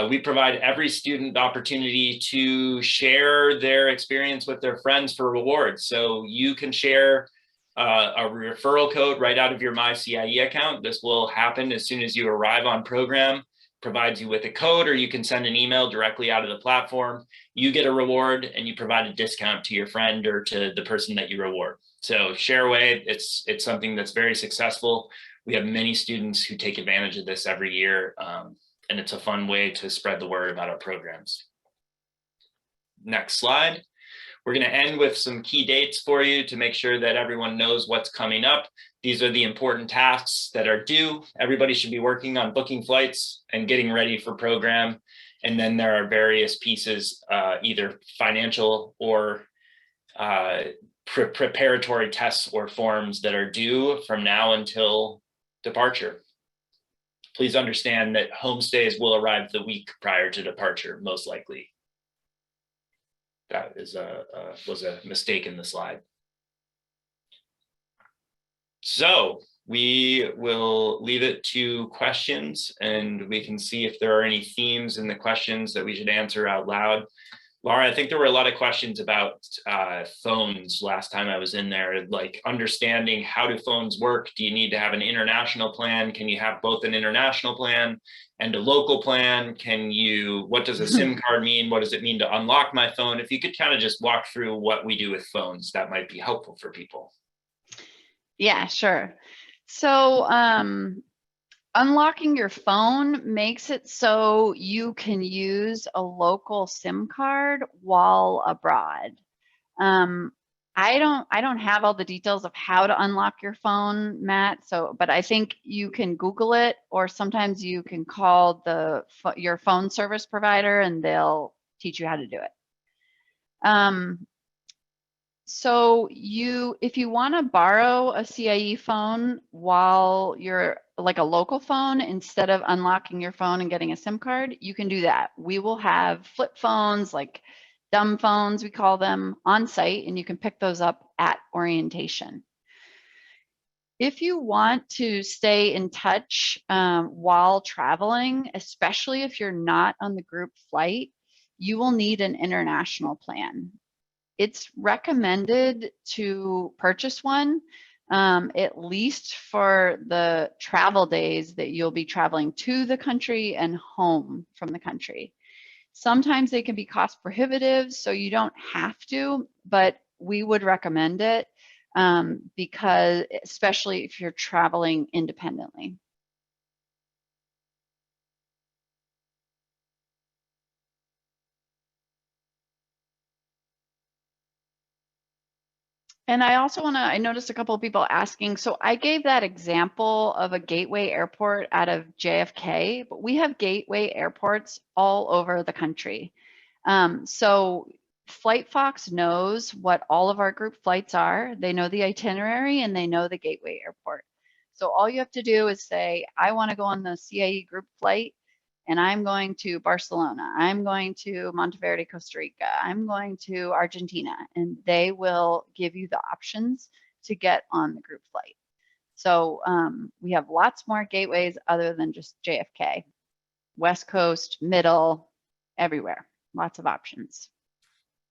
We provide every student the opportunity to share their experience with their friends for rewards. So you can share a referral code right out of your MyCIE account. This will happen as soon as you arrive on program. Provides you with a code, or you can send an email directly out of the platform. You get a reward and you provide a discount to your friend or to the person that you reward. So share away, it's something that's very successful. We have many students who take advantage of this every year, and it's a fun way to spread the word about our programs. Next slide. We're going to end with some key dates for you to make sure that everyone knows what's coming up. These are the important tasks that are due. Everybody should be working on booking flights and getting ready for program. And then there are various pieces, either financial or preparatory tests or forms that are due from now until departure. Please understand that homestays will arrive the week prior to departure, most likely. That is was a mistake in the slide. So we will leave it to questions, and we can see if there are any themes in the questions that we should answer out loud. Laura, I think there were a lot of questions about phones last time I was in there, like understanding how do phones work? Do you need to have an international plan? Can you have both an international plan and a local plan? What does a SIM card mean? What does it mean to unlock my phone? If you could kind of just walk through what we do with phones, that might be helpful for people. Yeah, sure. So unlocking your phone makes it so you can use a local SIM card while abroad. I don't have all the details of how to unlock your phone, Matt. But I think you can Google it, or sometimes you can call your phone service provider and they'll teach you how to do it. So if you want to borrow a CIE phone while you're like a local phone, instead of unlocking your phone and getting a SIM card, you can do that. We will have flip phones, like dumb phones, we call them, on site, and you can pick those up at orientation. If you want to stay in touch while traveling, especially if you're not on the group flight, you will need an international plan. It's recommended to purchase one, at least for the travel days that you'll be traveling to the country and home from the country. Sometimes they can be cost prohibitive, so you don't have to, but we would recommend it because, especially if you're traveling independently. And I also I noticed a couple of people asking, so I gave that example of a gateway airport out of JFK, but we have gateway airports all over the country. So FlightFox knows what all of our group flights are. They know the itinerary and they know the gateway airport. So all you have to do is say, I want to go on the CIE group flight, and I'm going to Barcelona, I'm going to Monteverde, Costa Rica, I'm going to Argentina, and they will give you the options to get on the group flight. So we have lots more gateways other than just JFK. West Coast, middle, everywhere, lots of options.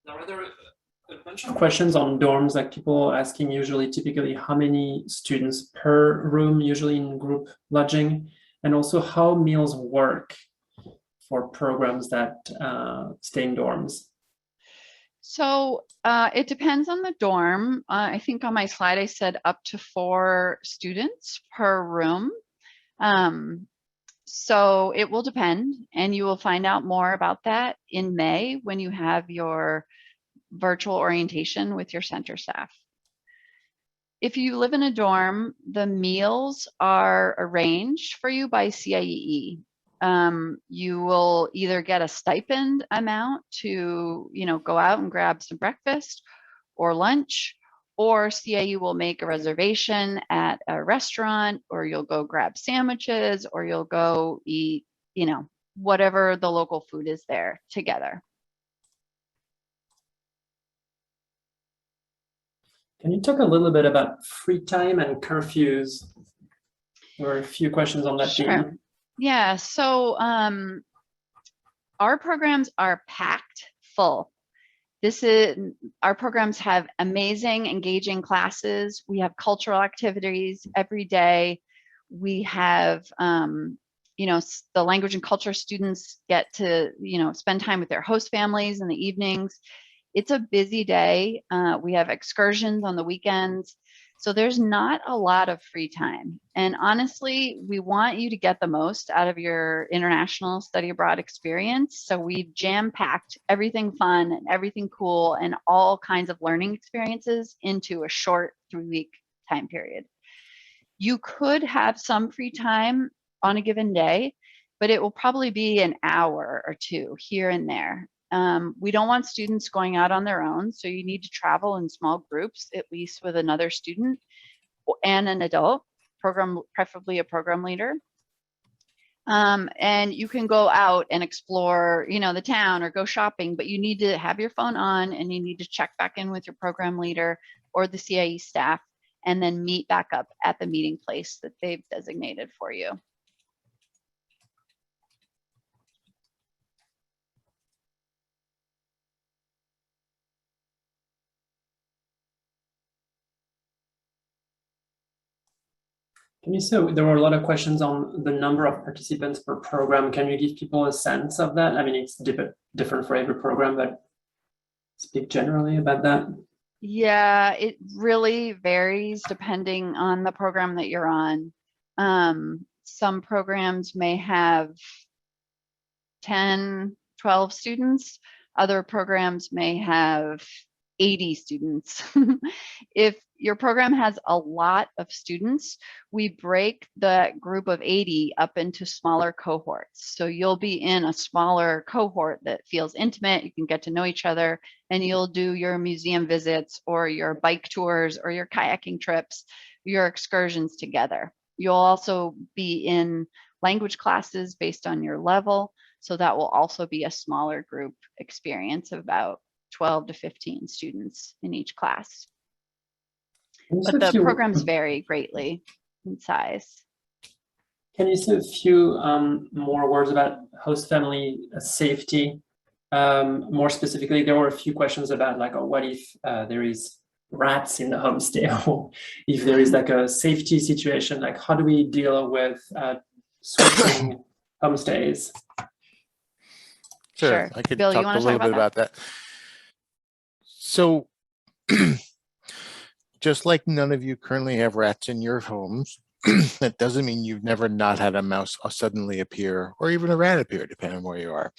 Now, are there a bunch of questions on dorms, like people asking typically how many students per room, usually in group lodging, and also how meals work for programs that stay in dorms? So it depends on the dorm. I think on my slide I said up to 4 students per room. So it will depend, and you will find out more about that in May when you have your virtual orientation with your center staff. If you live in a dorm, the meals are arranged for you by CIEE. You will either get a stipend amount to, go out and grab some breakfast or lunch, or CIE will make a reservation at a restaurant, or you'll go grab sandwiches, or you'll go eat, whatever the local food is there together. Can you talk a little bit about free time and curfews? There were a few questions on that Sure. theme. Yeah, so our programs are packed full. Our programs have amazing, engaging classes. We have cultural activities every day. We have, the language and culture students get to, spend time with their host families in the evenings. It's a busy day. We have excursions on the weekends. So there's not a lot of free time. And honestly, we want you to get the most out of your international study abroad experience. So we've jam-packed everything fun and everything cool and all kinds of learning experiences into a short 3-week time period. You could have some free time on a given day, but it will probably be an hour or 2 here and there. We don't want students going out on their own, so you need to travel in small groups, at least with another student and an adult, preferably a program leader. And you can go out and explore, the town or go shopping, but you need to have your phone on and you need to check back in with your program leader or the CIE staff and then meet back up at the meeting place that they've designated for you. Can you say there were a lot of questions on the number of participants per program? Can you give people a sense of that? I mean, it's different for every program, but speak generally about that. Yeah, it really varies depending on the program that you're on. Some programs may have 10, 12 students. Other programs may have 80 students. If your program has a lot of students, we break the group of 80 up into smaller cohorts. So you'll be in a smaller cohort that feels intimate. You can get to know each other, and you'll do your museum visits or your bike tours or your kayaking trips, your excursions together. You'll also be in language classes based on your level. So that will also be a smaller group experience of about 12 to 15 students in each class. But the programs vary greatly in size. Can you say a few more words about host family safety? More specifically, there were a few questions about like, what if there is rats in the homestay, or if there is like a safety situation, like how do we deal with switching homestays? Sure. I could Bill, talk a little bit about that. So just like none of you currently have rats in your homes, that doesn't mean you've never not had a mouse suddenly appear or even a rat appear, depending on where you are.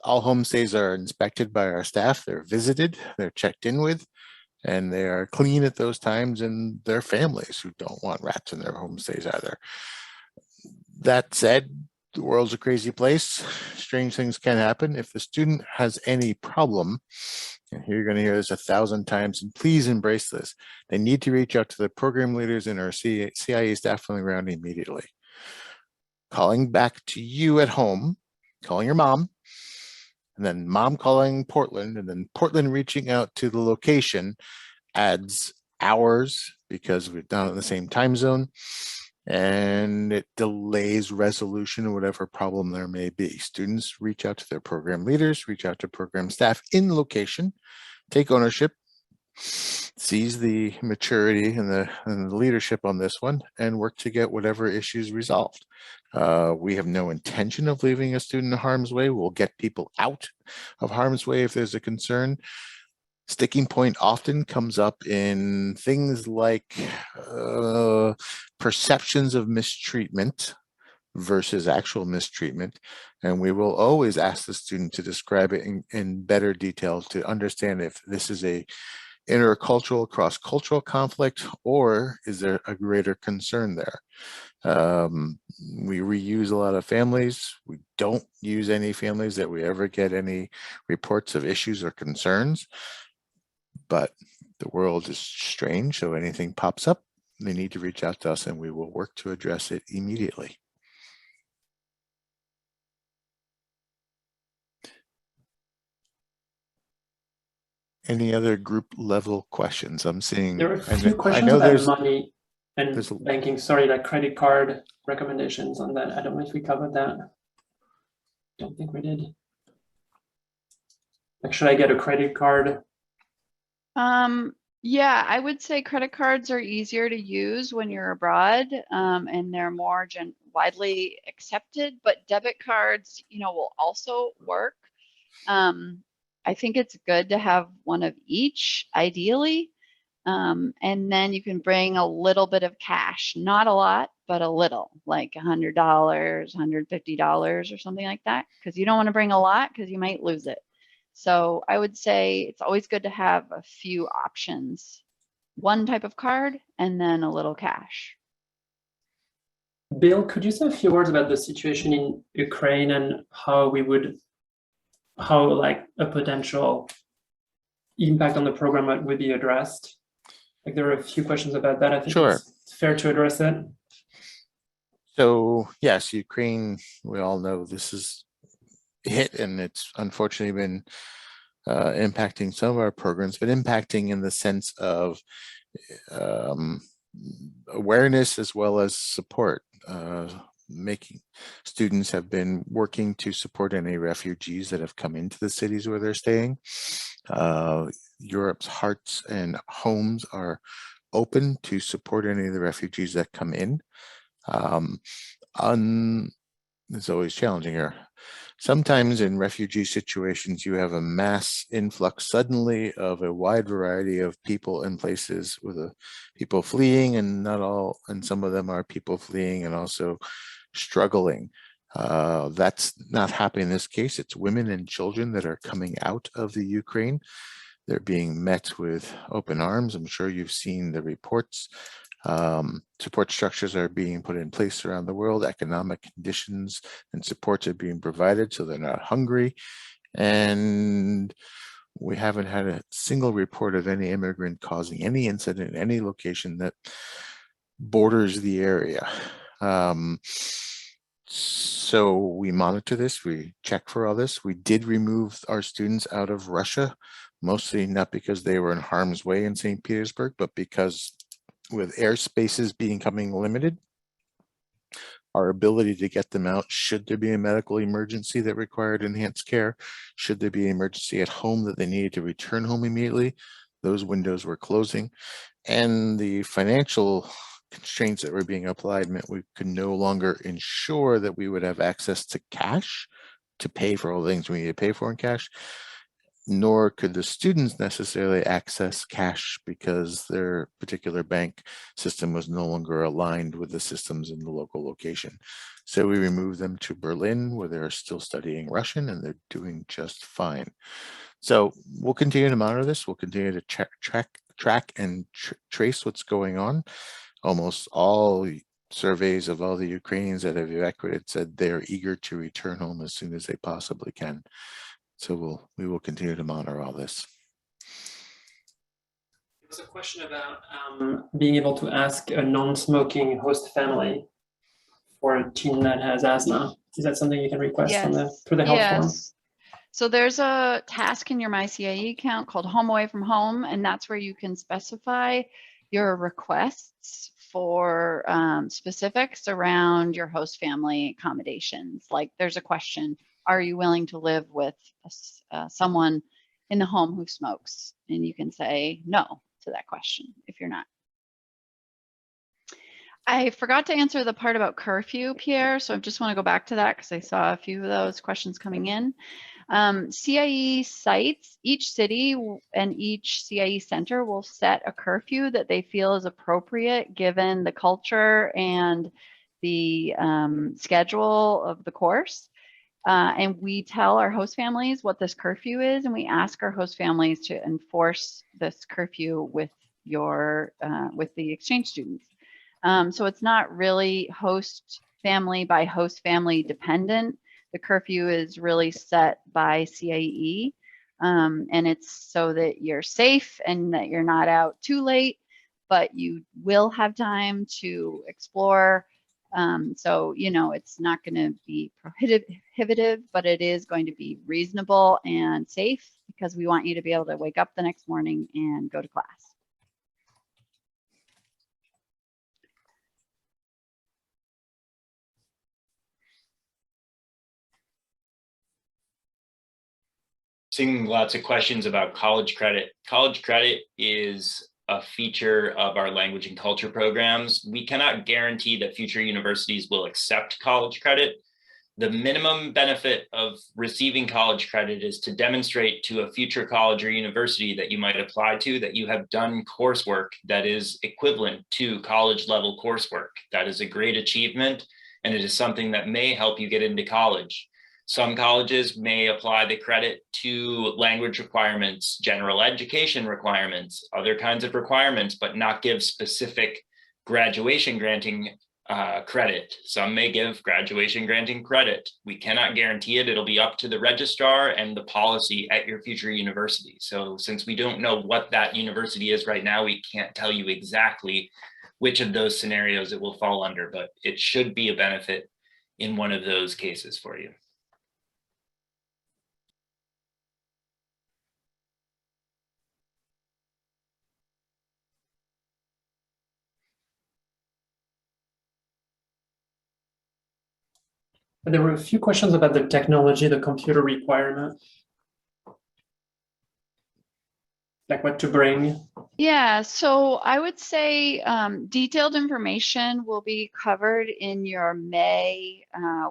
All homestays are inspected by our staff. They're visited, they're checked in with, and they are clean at those times, and their families who don't want rats in their homestays either. That said, the world's a crazy place. Strange things can happen. If the student has any problem, and here you're going to hear this 1,000 times, and please embrace this, they need to reach out to the program leaders in our CIA staff on the ground immediately. Calling back to you at home, calling your mom, and then mom calling Portland, and then Portland reaching out to the location adds hours because we've done it in the same time zone, and it delays resolution of whatever problem there may be. Students reach out to their program leaders, reach out to program staff in location, take ownership, seize the maturity and the leadership on this one, and work to get whatever issues resolved. We have no intention of leaving a student in harm's way. We'll get people out of harm's way if there's a concern. Sticking point often comes up in things like perceptions of mistreatment versus actual mistreatment. And we will always ask the student to describe it in better detail to understand if this is a intercultural, cross-cultural conflict, or is there a greater concern there? We reuse a lot of families. We don't use any families that we ever get any reports of issues or concerns. But the world is strange, so anything pops up, they need to reach out to us and we will work to address it immediately. Any other group level questions? I'm seeing there are a few questions about money and banking. Sorry, like credit card recommendations on that. I don't know if we covered that. Don't think we did. Like, should I get a credit card? Yeah, I would say credit cards are easier to use when you're abroad, and they're more widely accepted, but debit cards, will also work. I think it's good to have one of each, ideally. And then you can bring a little bit of cash, not a lot, but a little, like $100, $150 or something like that, because you don't want to bring a lot because you might lose it. So I would say it's always good to have a few options, one type of card and then a little cash. Bill, could you say a few words about the situation in Ukraine and how like a potential impact on the program would be addressed? Like, there are a few questions about that. I think it's fair to address it. So yes, Ukraine, we all know this is hit, and it's unfortunately been impacting some of our programs, but impacting in the sense of awareness as well as support. Making students have been working to support any refugees that have come into the cities where they're staying. Europe's hearts and homes are open to support any of the refugees that come in. It's always challenging here. Sometimes in refugee situations, you have a mass influx suddenly of a wide variety of people and places, with people fleeing, and not all, and some of them are people fleeing and also struggling. That's not happening in this case. It's women and children that are coming out of the Ukraine. They're being met with open arms. I'm sure you've seen the reports. Support structures are being put in place around the world. Economic conditions and supports are being provided so they're not hungry. And we haven't had a single report of any immigrant causing any incident in any location that borders the area. So we monitor this, we check for all this. We did remove our students out of Russia, mostly not because they were in harm's way in St. Petersburg, but because with airspaces becoming limited, our ability to get them out, should there be a medical emergency that required enhanced care, should there be an emergency at home that they needed to return home immediately, those windows were closing. And the financial constraints that were being applied meant we could no longer ensure that we would have access to cash to pay for all the things we need to pay for in cash, nor could the students necessarily access cash because their particular bank system was no longer aligned with the systems in the local location. So we removed them to Berlin, where they're still studying Russian, and they're doing just fine. So we'll continue to monitor this. We'll continue to track and trace what's going on. Almost all surveys of all the Ukrainians that have evacuated said they're eager to return home as soon as they possibly can. So we will continue to monitor all this. There was a question about being able to ask a non-smoking host family for a teen that has asthma. Is that something you can request through the health form? So there's a task in your MyCIE account called Home Away from Home, and that's where you can specify your requests for specifics around your host family accommodations. Like there's a question, are you willing to live with someone in the home who smokes? And you can say no to that question if you're not. I forgot to answer the part about curfew, Pierre, so I just want to go back to that because I saw a few of those questions coming in. CIE sites, each city and each CIE center will set a curfew that they feel is appropriate given the culture and the schedule of the course. And we tell our host families what this curfew is, and we ask our host families to enforce this curfew with the exchange students. So it's not really host family by host family dependent. The curfew is really set by CIE, and it's so that you're safe and that you're not out too late, but you will have time to explore. So, you know, it's not going to be prohibitive, but it is going to be reasonable and safe because we want you to be able to wake up the next morning and go to class. Seeing lots of questions about college credit. College credit is a feature of our language and culture programs. We cannot guarantee that future universities will accept college credit. The minimum benefit of receiving college credit is to demonstrate to a future college or university that you might apply to that you have done coursework that is equivalent to college level coursework. That is a great achievement, and it is something that may help you get into college. Some colleges may apply the credit to language requirements, general education requirements, other kinds of requirements, but not give specific graduation granting credit. Some may give graduation granting credit. We cannot guarantee it. It'll be up to the registrar and the policy at your future university. So since we don't know what that university is right now, we can't tell you exactly which of those scenarios it will fall under, but it should be a benefit in one of those cases for you. There were a few questions about the technology, the computer requirement, like what to bring. Yeah, so I would say detailed information will be covered in your May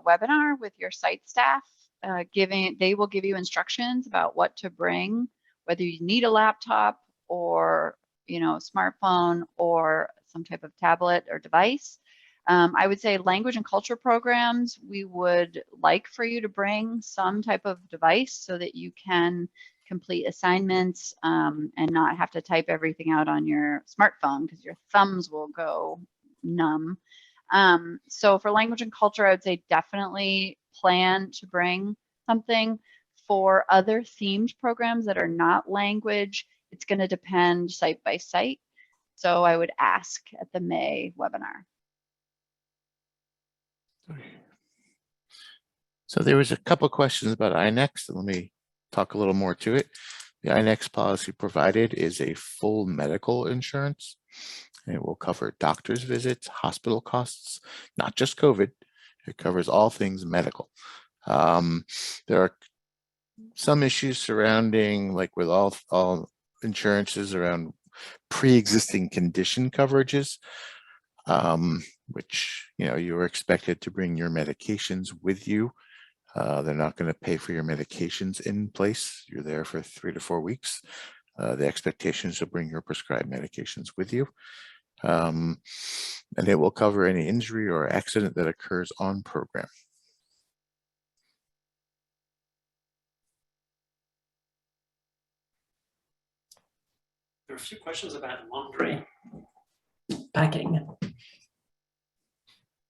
webinar with your site staff. They will give you instructions about what to bring, whether you need a laptop or smartphone or some type of tablet or device. I would say language and culture programs, we would like for you to bring some type of device so that you can complete assignments and not have to type everything out on your smartphone because your thumbs will go numb. So for language and culture, I would say definitely plan to bring something. For other themed programs that are not language, it's going to depend site by site. So I would ask at the May webinar. So there was a couple questions about iNext, and let me talk a little more to it. The iNext policy provided is a full medical insurance. And it will cover doctor's visits, hospital costs, not just COVID. It covers all things medical. There are some issues surrounding, like with all insurances, around pre-existing condition coverages, which you are expected to bring your medications with you. They're not going to pay for your medications in place. You're there for 3 to 4 weeks. The expectation is to bring your prescribed medications with you. And it will cover any injury or accident that occurs on program. There are a few questions about laundry, packing.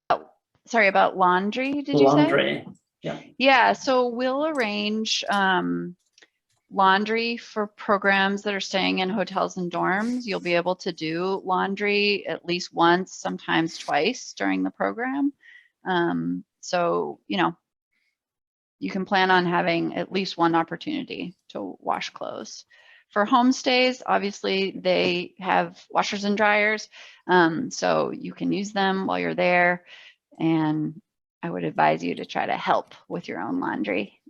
Oh, sorry, about laundry, did you say? Laundry, yeah. Yeah, so we'll arrange laundry for programs that are staying in hotels and dorms. You'll be able to do laundry at least once, sometimes twice during the program. So, you can plan on having at least one opportunity to wash clothes. For homestays, obviously they have washers and dryers, so you can use them while you're there. And I would advise you to try to help with your own laundry.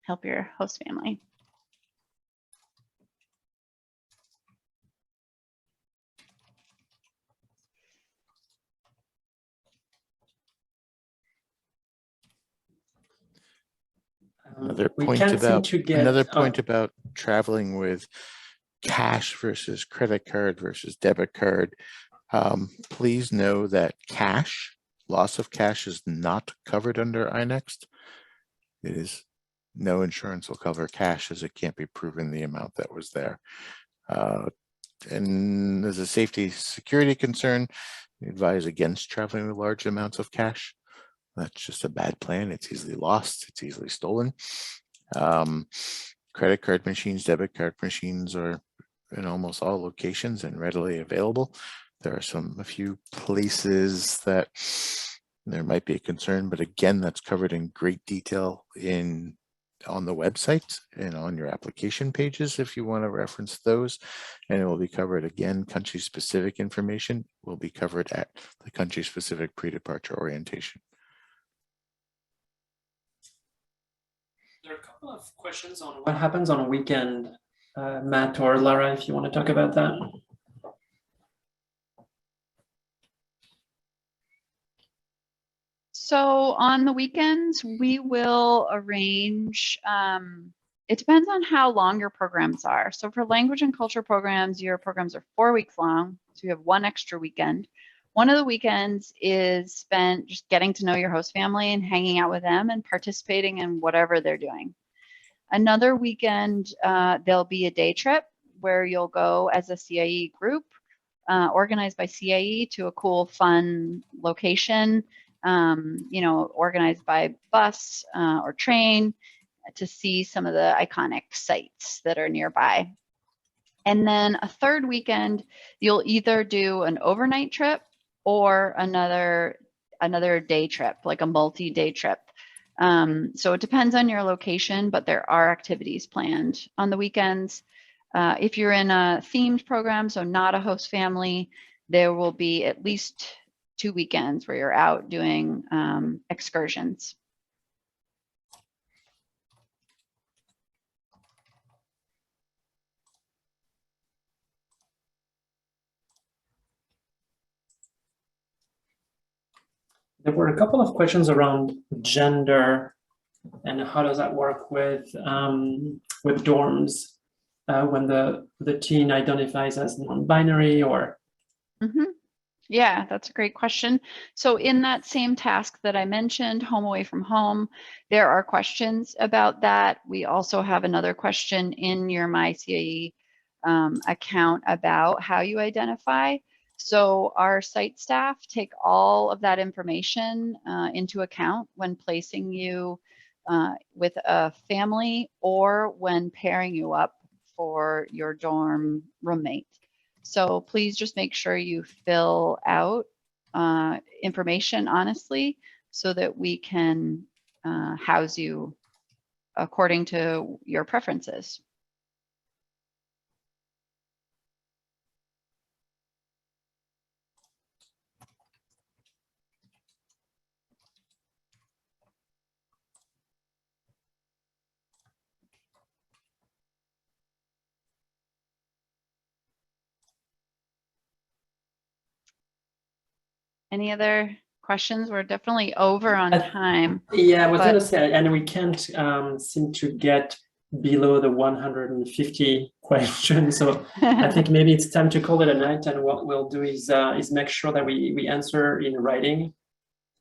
Help your host family. Another point about traveling with cash versus credit card versus debit card. Please know that loss of cash is not covered under iNext. It is no insurance will cover cash, as it can't be proven the amount that was there. And as a safety security concern, we advise against traveling with large amounts of cash. That's just a bad plan. It's easily lost. It's easily stolen. Credit card machines, debit card machines are in almost all locations and readily available. There are a few places that there might be a concern, but again, that's covered in great detail on the website and on your application pages if you want to reference those. And it will be covered again, country-specific information will be covered at the country-specific pre-departure orientation. There are a couple of questions on what happens on a weekend. Matt or Lara, if you want to talk about that. So on the weekends, we will arrange, it depends on how long your programs are. So for language and culture programs, your programs are 4 weeks long. So you have one extra weekend. One of the weekends is spent just getting to know your host family and hanging out with them and participating in whatever they're doing. Another weekend, there'll be a day trip where you'll go as a CIE group, organized by CIE to a cool, fun location, organized by bus or train to see some of the iconic sites that are nearby. And then a third weekend, you'll either do an overnight trip or another day trip, like a multi-day trip. So it depends on your location, but there are activities planned on the weekends. If you're in a themed program, so not a host family, there will be at least 2 weekends where you're out doing excursions. There were a couple of questions around gender and how does that work with dorms when the teen identifies as non-binary or. Yeah, that's a great question. So in that same task that I mentioned, home away from home, there are questions about that. We also have another question in your MyCAE account about how you identify. So our site staff take all of that information into account when placing you with a family or when pairing you up for your dorm roommate. So please just make sure you fill out information honestly so that we can house you according to your preferences. Any other questions? We're definitely over on time. Yeah, I was going to say, and we can't seem to get below the 150 questions. So I think maybe it's time to call it a night. And what we'll do is make sure that we answer in writing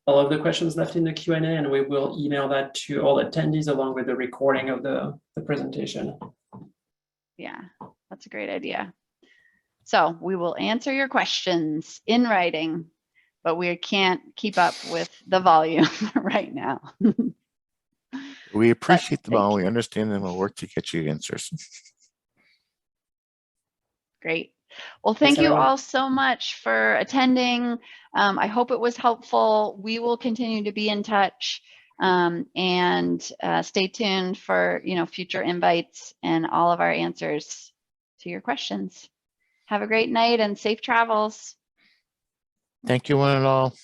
all of the questions left in the Q&A, and we will email that to all attendees along with the recording of the presentation. Yeah, that's a great idea. So we will answer your questions in writing, but we can't keep up with the volume right now. We appreciate them all. We understand them. We'll work to get you answers. Great. Well, thank you all so much for attending. I hope it was helpful. We will continue to be in touch and stay tuned for future invites and all of our answers to your questions. Have a great night and safe travels. Thank you, one and all.